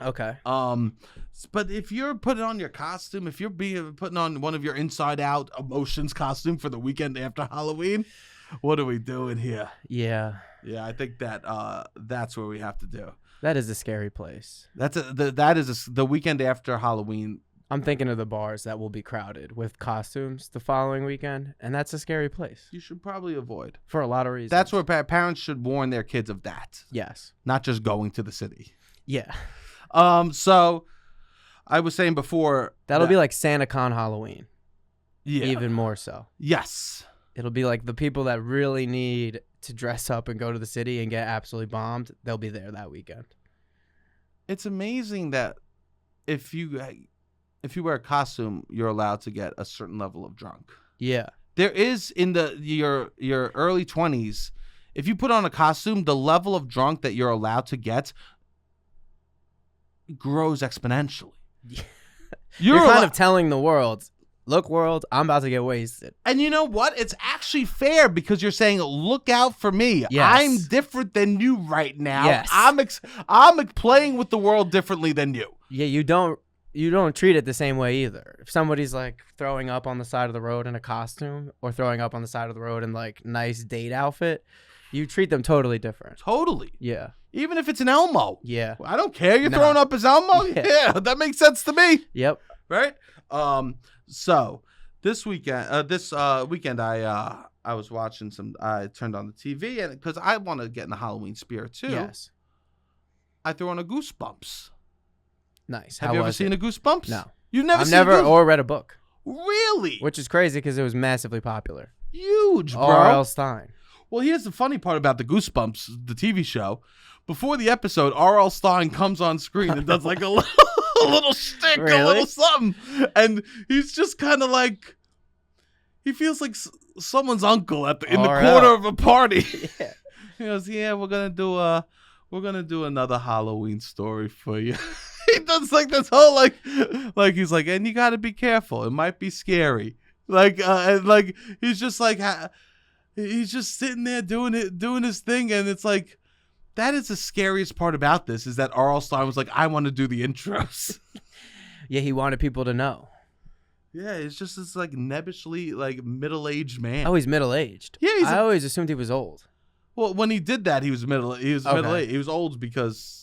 Okay. But if you're putting on your costume, if you're putting on one of your Inside Out Emotions costume for the weekend after Halloween, what are we doing here? Yeah. Yeah, I think that's what we have to do. That is a scary place. The weekend after Halloween I'm thinking of the bars that will be crowded with costumes the following weekend, and that's a scary place You should probably avoid. for a lot of reasons. That's where parents should warn their kids of that, Yes. not just going to the city. Yeah. So I was saying before That'll be like SantaCon Halloween. yeah, Even more so. yes, It'll be like the people that really need to dress up and go to the city and get absolutely bombed, they'll be there that weekend. it's amazing that if you wear a costume, you're allowed to get a certain level of drunk. Yeah. There is in your early 20s, if you put on a costume, the level of drunk that you're allowed to get grows exponentially. You're kind of telling the world, look, world, I'm about to get wasted. And you know what? It's actually fair because you're saying, look out for me. Yes. I'm different than you right now. Yes. I'm playing with the world differently than you. Yeah, you don't treat it the same way either. If somebody's like throwing up on the side of the road in a costume or throwing up on the side of the road in like nice date outfit, you treat them totally different. Totally. Yeah. Even if it's an Elmo. Yeah. I don't care. You're Nah. throwing up as Elmo? Yeah. Yeah, that makes sense to me. Yep. Right? So this weekend, I was watching I turned on the TV and because I want to get in the Halloween spirit too. Yes. I threw on a Goosebumps. Nice. Have you ever seen a Goosebumps? No. You've never I've seen never Goosebumps? or read a book, Really? which is crazy because it was massively popular. Huge, bro. R.L. Stein. Well, here's the funny part about the Goosebumps, the TV show. Before the episode, R.L. Stein comes on screen and does like a little shtick, a Really? little something. And he's just kind of like, he feels like someone's uncle in the R.L. corner of a party. Yeah. He goes, yeah, we're gonna do another Halloween story for you. He does like this whole like he's like, and you got to be careful. It might be scary. And like he's just like he's just sitting there doing his thing, and it's like that is the scariest part about this is that R.L. Stein was like, I want to do the intros. Yeah, he wanted people to know. Yeah, it's just this like nebbishly like middle-aged man. Oh, he's middle-aged. Yeah, I always assumed he was old. Well, when he did that, he was middle-aged. He was old because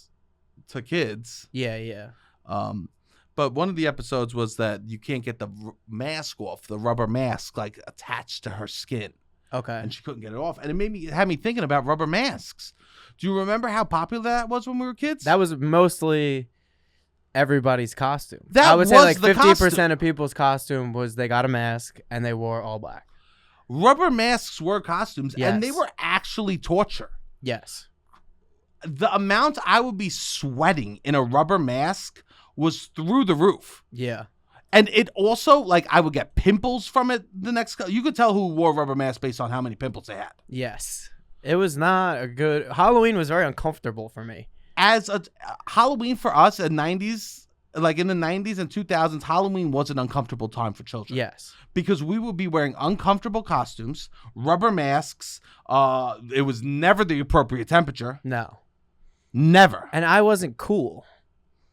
to kids. Yeah. But one of the episodes was that you can't get the mask off, the rubber mask like attached to her skin, Okay. and she couldn't get it off, and it had me thinking about rubber masks. Do you remember how popular that was when we were kids? That was mostly everybody's costume. That I would say was like the 50% of people's costume was they got a mask and they wore all black. Rubber masks were costumes, and they Yes. were actually torture. Yes. The amount I would be sweating in a rubber mask was through the roof. Yeah. And it also, like, I would get pimples from it the next... You could tell who wore rubber masks based on how many pimples they had. Yes. It was not a good... Halloween was very uncomfortable for me. As a Halloween for us in 90s, like in the 90s and 2000s, Halloween was an uncomfortable time for children. Yes. Because we would be wearing uncomfortable costumes, rubber masks. It was never the appropriate temperature. No. Never. And I wasn't cool.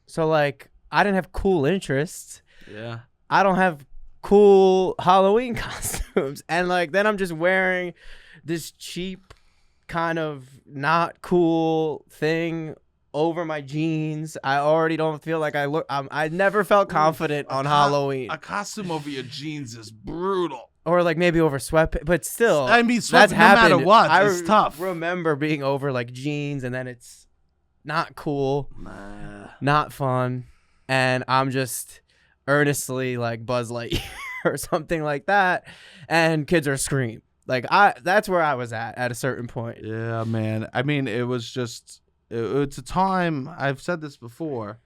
So, like, I didn't have cool interests. Yeah. I don't have cool Halloween costumes. And, like, then I'm just wearing this cheap kind of not cool thing over my jeans. I already don't feel like I never felt confident on Halloween. A costume over your jeans is brutal. Or like maybe over sweatpants, but still. I mean, that's no matter happened. what, I it's tough. remember being over like jeans and then it's not cool, not fun. And I'm just earnestly like Buzz Lightyear or something like that. And kids are screaming. Like that's where I was at a certain point. Yeah, man. I mean, it was just, it's a time, I've said this before,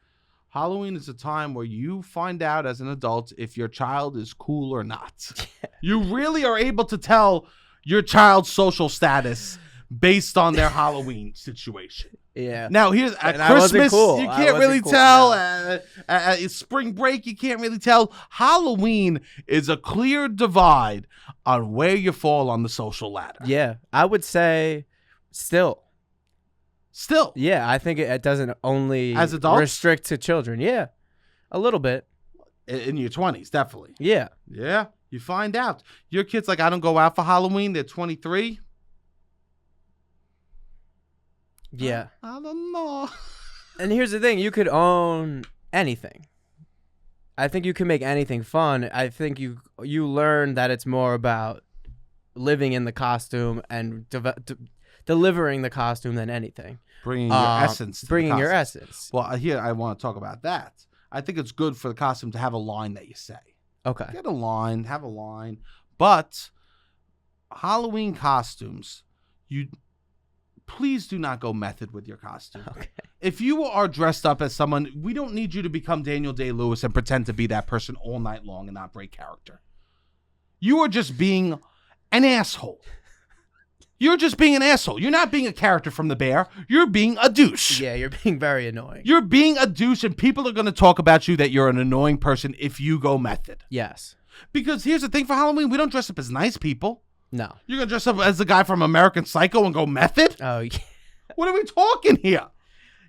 Halloween is a time where you find out as an adult if your child is cool or not. You really are able to tell your child's social status based on their Halloween situation. Yeah. Now, here's at And I wasn't Christmas, cool. you I can't wasn't really cool. tell. No. At spring break, you can't really tell. Halloween is a clear divide on where you fall on the social ladder. Yeah. I would say still. Yeah, I think it doesn't only As adults? restrict to children. Yeah, a little bit. In your 20s, definitely. Yeah. Yeah, you find out. Your kid's like, I don't go out for Halloween. They're 23. Yeah. I don't know. And here's the thing. You could own anything. I think you can make anything fun. I think you learn that it's more about living in the costume and delivering the costume than anything. Bringing your essence. Bringing your essence. Well, here I want to talk about that. I think it's good for the costume to have a line that you say. Okay. Get a line, have a line. But Halloween costumes, please do not go method with your costume. Okay. If you are dressed up as someone, we don't need you to become Daniel Day-Lewis and pretend to be that person all night long and not break character. You are just being an asshole. You're just being an asshole. You're not being a character from The Bear. You're being a douche. Yeah, you're being very annoying. You're being a douche, and people are going to talk about you that you're an annoying person if you go method. Yes. Because here's the thing, for Halloween, we don't dress up as nice people. No. You're going to dress up as the guy from American Psycho and go method? Oh, yeah. What are we talking here?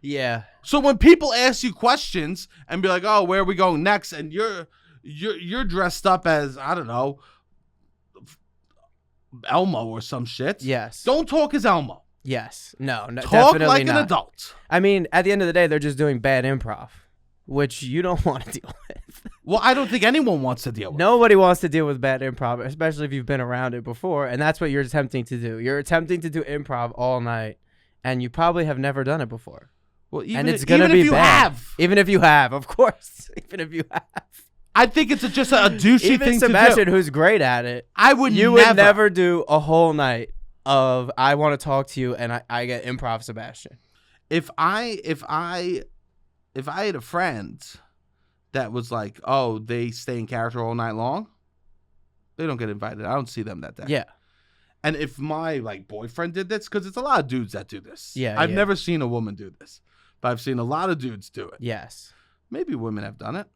Yeah. So when people ask you questions and be like, oh, where are we going next? And you're dressed up as, I don't know, Elmo or some shit. Yes. Don't talk as Elmo. Yes. No, Talk definitely like not. an adult. I mean, at the end of the day, they're just doing bad improv, which you don't want to deal with. Well, I don't think anyone wants to deal with. Nobody wants to deal with bad improv, especially if you've been around it before, and that's what you're attempting to do. You're attempting to do improv all night, and you probably have never done it before. Well, and it's going to be bad. Even if you have, of course. Even if you have. I think it's just a douchey Even thing Sebastian, to do. who's great at it, would never do a whole night of I want to talk to you and I get improv Sebastian. If I had a friend that was like, oh, they stay in character all night long, they don't get invited. I don't see them that day. Yeah. And if my boyfriend did this, because it's a lot of dudes that do this. Yeah. I've never seen a woman do this, but I've seen a lot of dudes do it. Yes. Maybe women have done it.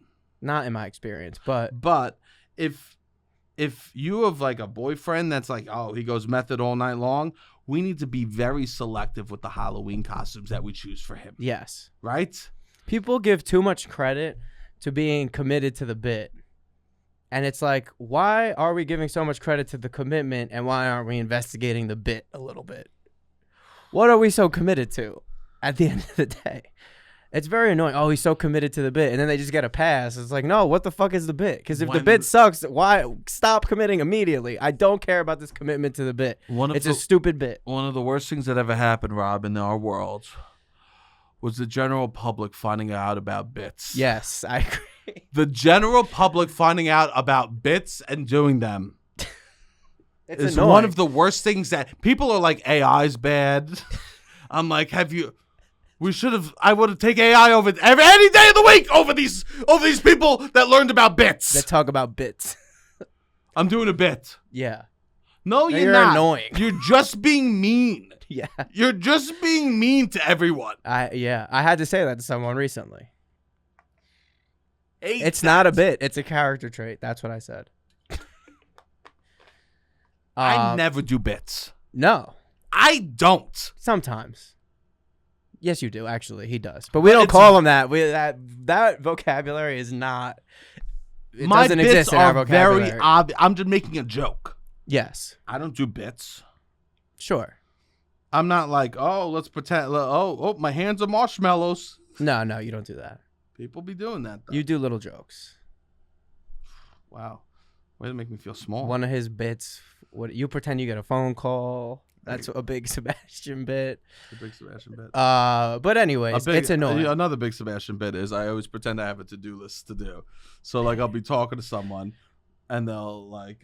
Not in my experience, but if you have a boyfriend that's like, oh, he goes method all night long, we need to be very selective with the Halloween costumes that we choose for him. Yes. Right? People give too much credit to being committed to the bit. And it's like, why are we giving so much credit to the commitment and why aren't we investigating the bit a little bit? What are we so committed to at the end of the day? It's very annoying. Oh, he's so committed to the bit. And then they just get a pass. It's like, no, what the fuck is the bit? Because if the bit sucks, why stop committing immediately? I don't care about this commitment to the bit. It's a stupid bit. One of the worst things that ever happened, Rob, in our world was the general public finding out about bits. Yes, I agree. The general public finding out about bits and doing them is annoying. One of the worst things that people are like, AI's bad. I'm like, I would have taken AI over any day of the week over these people that learned about bits. That talk about bits. I'm doing a bit. Yeah. No, you're not. Annoying. You're just being mean. Yeah. You're just being mean to everyone. I had to say that to someone recently. It's not a bit. It's a character trait. That's what I said. I never do bits. No. I don't. Sometimes. Yes, you do. Actually, he does, but we don't call him that. That vocabulary is not. It my doesn't bits exist in our are vocabulary. very obvious. I'm just making a joke. Yes. I don't do bits. Sure. I'm not like, oh, let's pretend. Oh, my hands are marshmallows. No, you don't do that. People be doing that, though. You do little jokes. Wow. Way to make me feel small. One of his bits. What you pretend you get a phone call. That's a big Sebastian bit. A big Sebastian bit. But anyways, it's annoying. Another big Sebastian bit is I always pretend I have a to-do list to do. So I'll be talking to someone, and they'll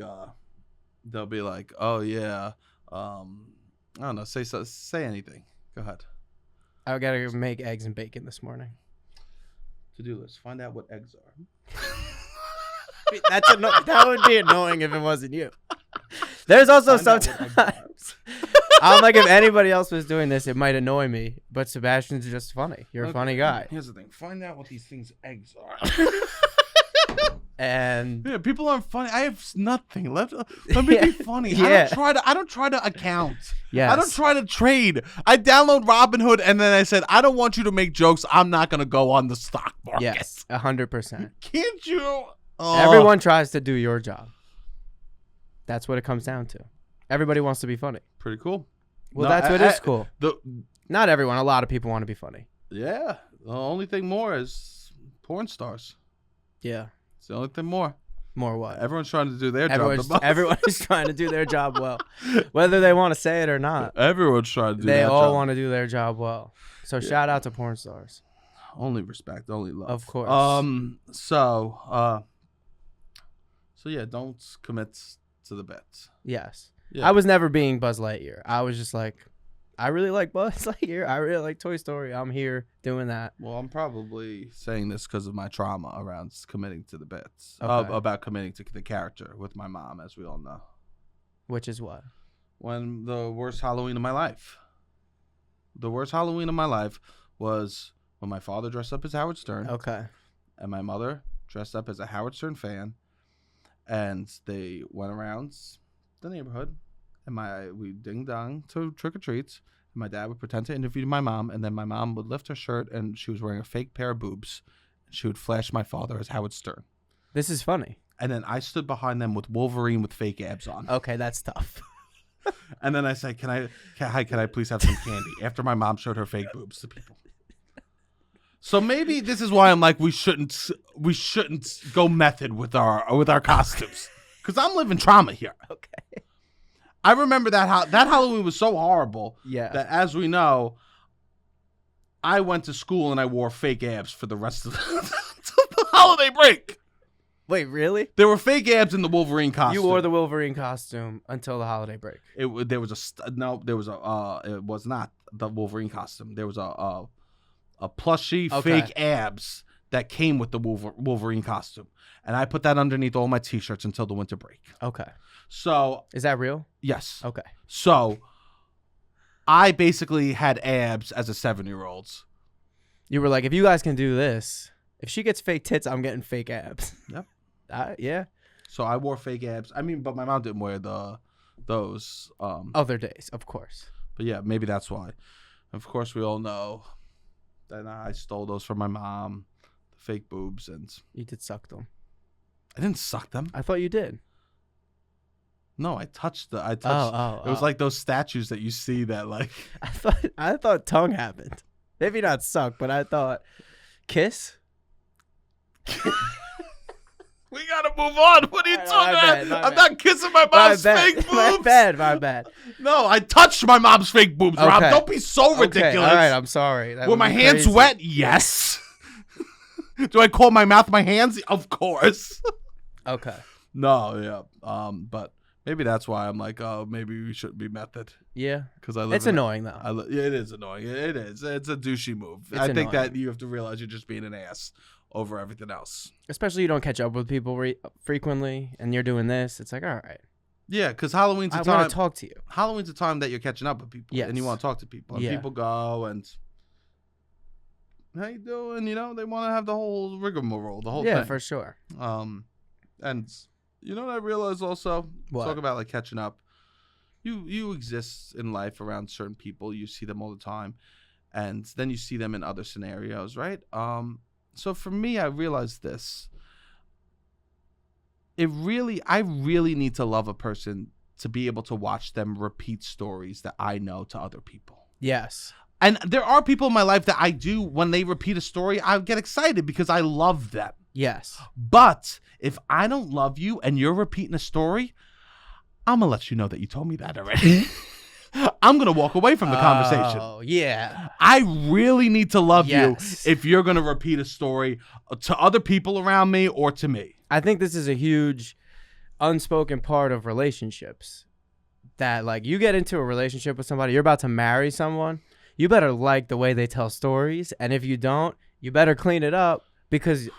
be like, oh yeah, I don't know, say anything. Go ahead. I gotta make eggs and bacon this morning. To-do list. Find out what eggs are. That would be annoying if it wasn't you. There's also sometimes I'm like, if anybody else was doing this, it might annoy me. But Sebastian's just funny. You're a funny guy. Here's the thing. Find out what these things eggs are. And yeah, people aren't funny. I have nothing. Let me be funny. Yeah. I don't try to account. Yes. I don't try to trade. I download Robinhood and then I said, I don't want you to make jokes. I'm not gonna go on the stock market. Yes, 100%. Can't you? Everyone tries to do your job. That's what it comes down to. Everybody wants to be funny. Pretty cool. Well, that's what is cool. Not everyone. A lot of people want to be funny. Yeah. The only thing more is porn stars. Yeah. It's the only thing more. More what? Everyone's trying to do their job. Everyone is trying to do their job well, whether they want to say it or not. Everyone's trying to do They that all job. want to do their job well. So shout out to porn stars. Only respect, only love. Of course. So yeah, don't commit to the bets. Yes. Yeah. I was never being Buzz Lightyear. I was just like, I really like Buzz Lightyear. I really like Toy Story. I'm here doing that. Well, I'm probably saying this because of my trauma around committing to the bets. Okay. About committing to the character with my mom, as we all know. Which is what? When the worst Halloween of my life. The worst Halloween of my life was when my father dressed up as Howard Stern. Okay. And my mother dressed up as a Howard Stern fan. And they went around the neighborhood. And we ding-dong to trick-or-treats. And my dad would pretend to interview my mom. And then my mom would lift her shirt and she was wearing a fake pair of boobs. And she would flash my father as Howard Stern. This is funny. And then I stood behind them with Wolverine with fake abs on. Okay, that's tough. And then I said, can I please have some candy? After my mom showed her fake boobs to people. So maybe this is why I'm like, we shouldn't go method with our costumes. Because I'm living trauma here. Okay. I remember that Halloween was so horrible that, as we know, I went to school and I wore fake abs for the rest of the holiday break. Wait, really? There were fake abs in the Wolverine costume. You wore the Wolverine costume until the holiday break. It was not the Wolverine costume. There was a plushy fake abs that came with the Wolverine costume. And I put that underneath all my t-shirts until the winter break. Okay. So is that real? Yes. Okay. So I basically had abs as a 7-year-old. You were like, if you guys can do this, if she gets fake tits, I'm getting fake abs. Yep. Yeah. So I wore fake abs. I mean, but my mom didn't wear those other days, of course. But yeah, maybe that's why. Of course, we all know that I stole those from my mom, the fake boobs, and you did suck them. I didn't suck them. I thought you did. No, I touched. It was like those statues that you see that like. I thought tongue happened. Maybe not suck, but I thought kiss. We gotta move on. What are you talking about? I'm not kissing my mom's fake boobs. My bad. No, I touched my mom's fake boobs, okay. Rob. Don't be so ridiculous. All right, I'm sorry. Were my hands wet? Yes. Do I call my mouth my hands? Of course. Okay. No, yeah. But maybe that's why I'm like, oh, maybe we shouldn't be method. Yeah. Because it's annoying though. Yeah, it is annoying. It is. It's a douchey move. I think that you have to realize you're just being an ass over everything else. Especially you don't catch up with people frequently, and you're doing this. It's like, all right. Yeah, because Halloween's a time. I want to talk to you. Halloween's a time that you're catching up with people. Yes. And you want to talk to people. And people go and, how you doing? You know, they want to have the whole rigmarole, the whole thing. Yeah, for sure. And you know what I realized also? What? Talk about like catching up. You exist in life around certain people. You see them all the time. And then you see them in other scenarios, right? So for me, I realized this. I really need to love a person to be able to watch them repeat stories that I know to other people. Yes. And there are people in my life that I do, when they repeat a story, I get excited because I love them. Yes. But if I don't love you and you're repeating a story, I'm going to let you know that you told me that already. I'm going to walk away from the conversation. Oh, yeah. I really need to love you if you're going to repeat a story to other people around me or to me. I think this is a huge unspoken part of relationships. That, like, you get into a relationship with somebody, you're about to marry someone, you better like the way they tell stories. And if you don't, you better clean it up, because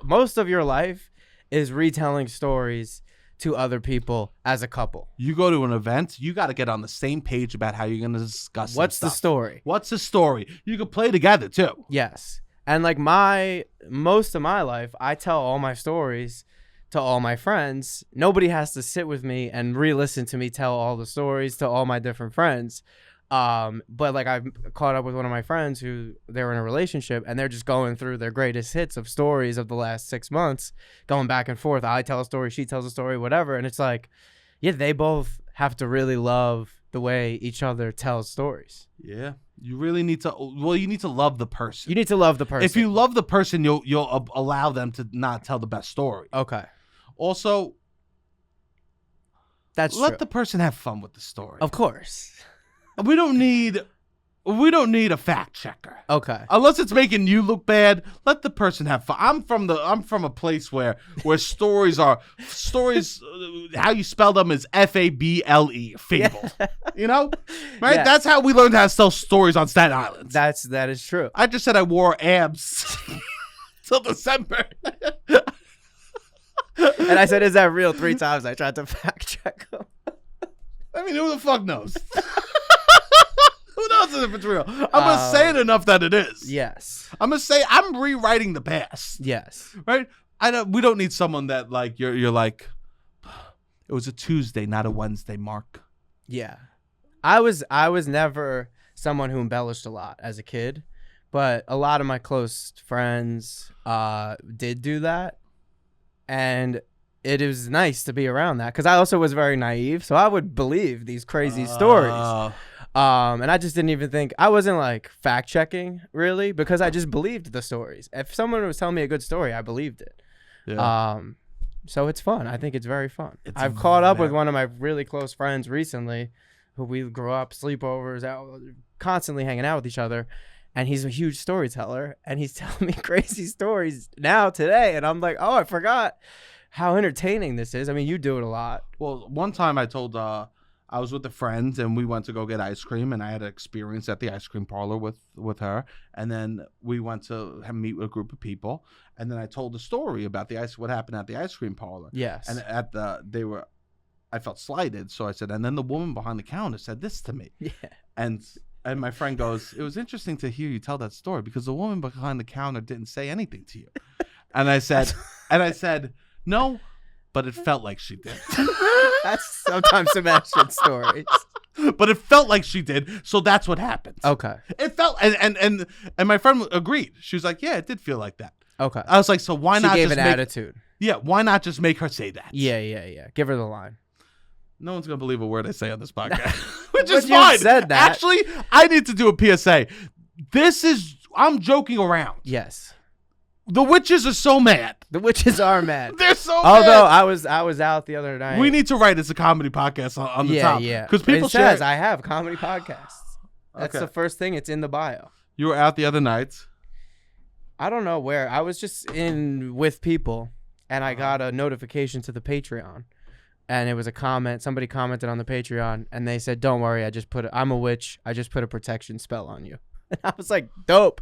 most of your life is retelling stories to other people as a couple. You go to an event, you got to get on the same page about how you're going to discuss what's the story. What's the story? You can play together too. Yes. And like most of my life, I tell all my stories to all my friends. Nobody has to sit with me and re-listen to me tell all the stories to all my different friends. But like I've caught up with one of my friends who they're in a relationship and they're just going through their greatest hits of stories of the last 6 months, going back and forth. I tell a story, she tells a story, whatever. And it's like, yeah, they both have to really love the way each other tells stories. Yeah. You really need to. Well, you need to love the person. You need to love the person. If you love the person, you'll allow them to not tell the best story. Okay. Also, That's let true. the person have fun with the story. Of course. We don't need a fact checker. Okay. Unless it's making you look bad, let the person have fun. I'm from a place where stories how you spell them is Fable. Fable. You know? Right? Yeah. That's how we learned how to tell stories on Staten Island. That is true. I just said I wore abs till December. And I said, "Is that real?" 3 times. I tried to fact check him. I mean, who the fuck knows? Who knows if it's real? I'm gonna say it enough that it is. Yes. I'm gonna say I'm rewriting the past. Yes. Right? We don't need someone that like you're like, it was a Tuesday, not a Wednesday, Mark. Yeah. I was never someone who embellished a lot as a kid, but a lot of my close friends did do that, and it was nice to be around that because I also was very naive, so I would believe these crazy stories. And I just didn't even think, I wasn't like fact checking really because I just believed the stories. If someone was telling me a good story, I believed it. Yeah. So it's fun. I think it's very fun. I've caught up with one of my really close friends recently who we grew up, sleepovers, out, constantly hanging out with each other. And he's a huge storyteller. And he's telling me crazy stories now today. And I'm like, oh, I forgot how entertaining this is. I mean, you do it a lot. Well, one time I told I was with a friend and we went to go get ice cream and I had an experience at the ice cream parlor with her, and then we went to meet with a group of people, and then I told the story about what happened at the ice cream parlor. Yes. And I felt slighted, so I said, and then the woman behind the counter said this to me. Yeah. And my friend goes, it was interesting to hear you tell that story because the woman behind the counter didn't say anything to you. And I said, no, but it felt like she did. That's sometimes Sebastian's stories. But it felt like she did, so that's what happened. Okay. It felt, and my friend agreed. She was like, yeah, it did feel like that. Okay. I was like, so why not gave just an attitude. Yeah, why not just make her say that? Yeah. Give her the line. No one's gonna believe a word I say on this podcast, which But is you fine. said that. Actually, I need to do a PSA. I'm joking around. Yes. The witches are so mad. The witches are mad. They're so Although mad. I was out the other night. We need to write it's a comedy podcast on the top. Yeah. Because people it says share. I have comedy podcasts. That's Okay. the first thing. It's in the bio. You were out the other night. I don't know where. I was just in with people, and I got a notification to the Patreon, and it was a comment. Somebody commented on the Patreon, and they said, "Don't worry, I'm a witch. I just put a protection spell on you." And I was like, "Dope."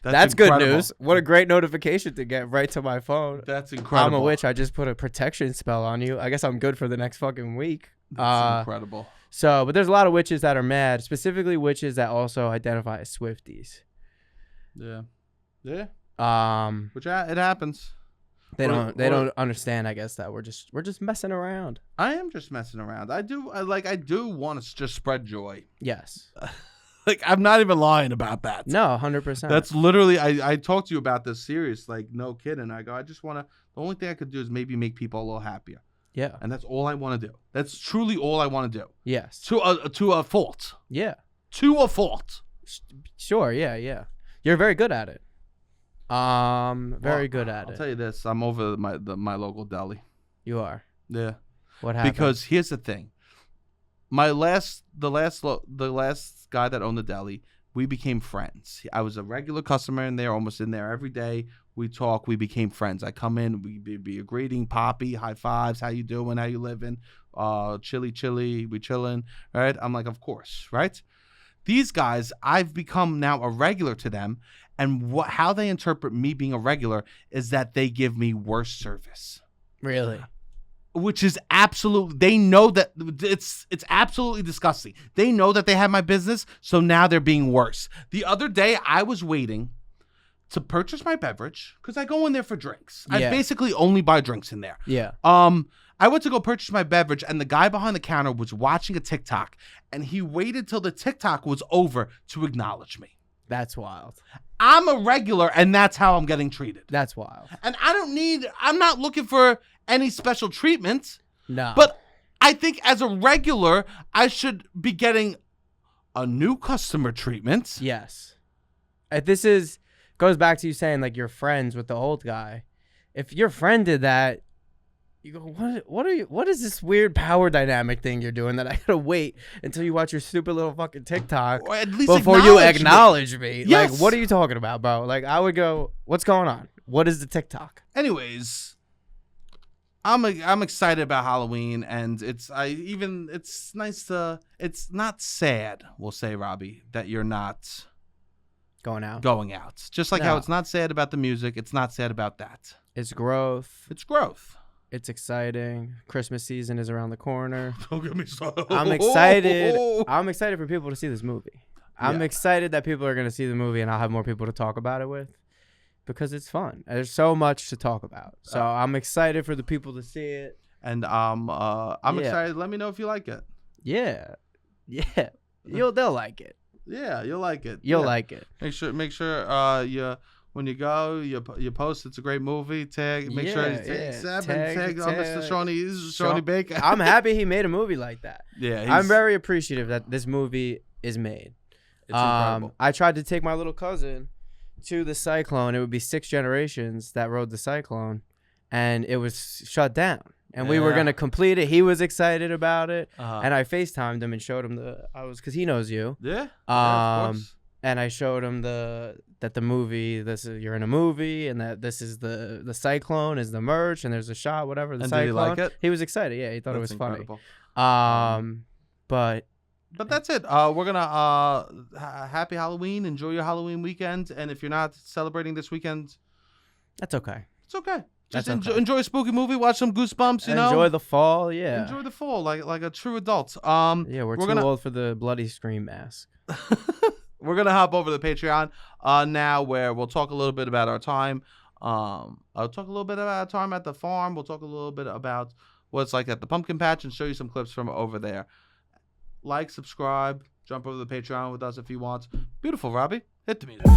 That's good incredible. news. What a great notification to get right to my phone. That's incredible. I'm a witch. I just put a protection spell on you. I guess I'm good for the next fucking week. That's incredible. So, but there's a lot of witches that are mad, specifically witches that also identify as Swifties. Yeah. Which it happens. they don't understand, I guess, that we're just messing around. I am just messing around. I do want to just spread joy. Yes. Like, I'm not even lying about that. No, 100%. That's literally, I talked to you about this serious, like, no kidding. I go, the only thing I could do is maybe make people a little happier. Yeah. And that's all I want to do. That's truly all I want to do. Yes. To a fault. Yeah. To a fault. Sure. Yeah. You're very good at it. Very good at it. I'll tell you this. I'm over my local deli. You are. Yeah. What happened? Because here's the thing. The last guy that owned the deli, we became friends. I was a regular customer in there, almost in there every day. We talk. We became friends. I come in. We be a greeting, Poppy, high fives. How you doing? How you living? Chilly. We chilling. Right? I'm like, of course. Right? These guys, I've become now a regular to them. And how they interpret me being a regular is that they give me worse service. Really? Which is absolutely, they know that it's absolutely disgusting. They know that they have my business, so now they're being worse. The other day, I was waiting to purchase my beverage because I go in there for drinks. Yeah. I basically only buy drinks in there. Yeah. I went to go purchase my beverage, and the guy behind the counter was watching a TikTok, and he waited till the TikTok was over to acknowledge me. That's wild. I'm a regular, and that's how I'm getting treated. That's wild. And I'm not looking for any special treatment. No. But I think as a regular, I should be getting a new customer treatment. Yes. Goes back to you saying like you're friends with the old guy. If your friend did that, you go, what is this weird power dynamic thing you're doing that I gotta wait until you watch your stupid little fucking TikTok Or at least before you acknowledge me? Yes. Like, what are you talking about, bro? Like, I would go, what's going on? What is the TikTok? Anyways, I'm excited about Halloween, and it's nice to. It's not sad, we'll say, Robbie, that you're not Going out. Just like how No. it's not sad about the music, it's not sad about that. It's growth. It's growth. It's exciting. Christmas season is around the corner. Don't get me started. I'm excited. I'm excited for people to see this movie. I'm Yeah. excited that people are going to see the movie and I'll have more people to talk about it with because it's fun. There's so much to talk about. So I'm excited for the people to see it. And I'm Yeah. excited. Let me know if you like it. Yeah. Yeah. They'll like it. Yeah, you'll like it. You'll Yeah. like it. Make sure you when you go, you post. It's a great movie. Make sure you tag Seb and tag Mr. Shawnee Baker. I'm happy he made a movie like that. Yeah, I'm very appreciative that this movie is made. It's incredible. I tried to take my little cousin to the Cyclone. It would be 6 generations that rode the Cyclone, and it was shut down. And we were Yeah. gonna complete it. He was excited about it, Uh-huh. and I FaceTimed him and showed him because he knows you. Yeah. Of course. And I showed him that the movie, you're in a movie, and that this is the Cyclone is the merch, and there's a shot, whatever. The And Cyclone. did he like it? He was excited. Yeah, he thought it That's was funny. incredible. But But that's it. We're gonna happy Halloween. Enjoy your Halloween weekend. And if you're not celebrating this weekend, that's okay. it's okay. Just That's okay. enjoy a spooky movie. Watch some Goosebumps. You know, Enjoy the fall. Yeah. Enjoy the fall like a true adult. Yeah, we're too gonna old for the bloody scream mask. we're gonna hop over to the Patreon now, where we'll talk a little bit about our time. I'll talk a little bit about our time at the farm. We'll talk a little bit about what it's like at the pumpkin patch and show you some clips from over there. Like, subscribe, jump over to the Patreon with us if you want. Beautiful, Robbie. Hit the music.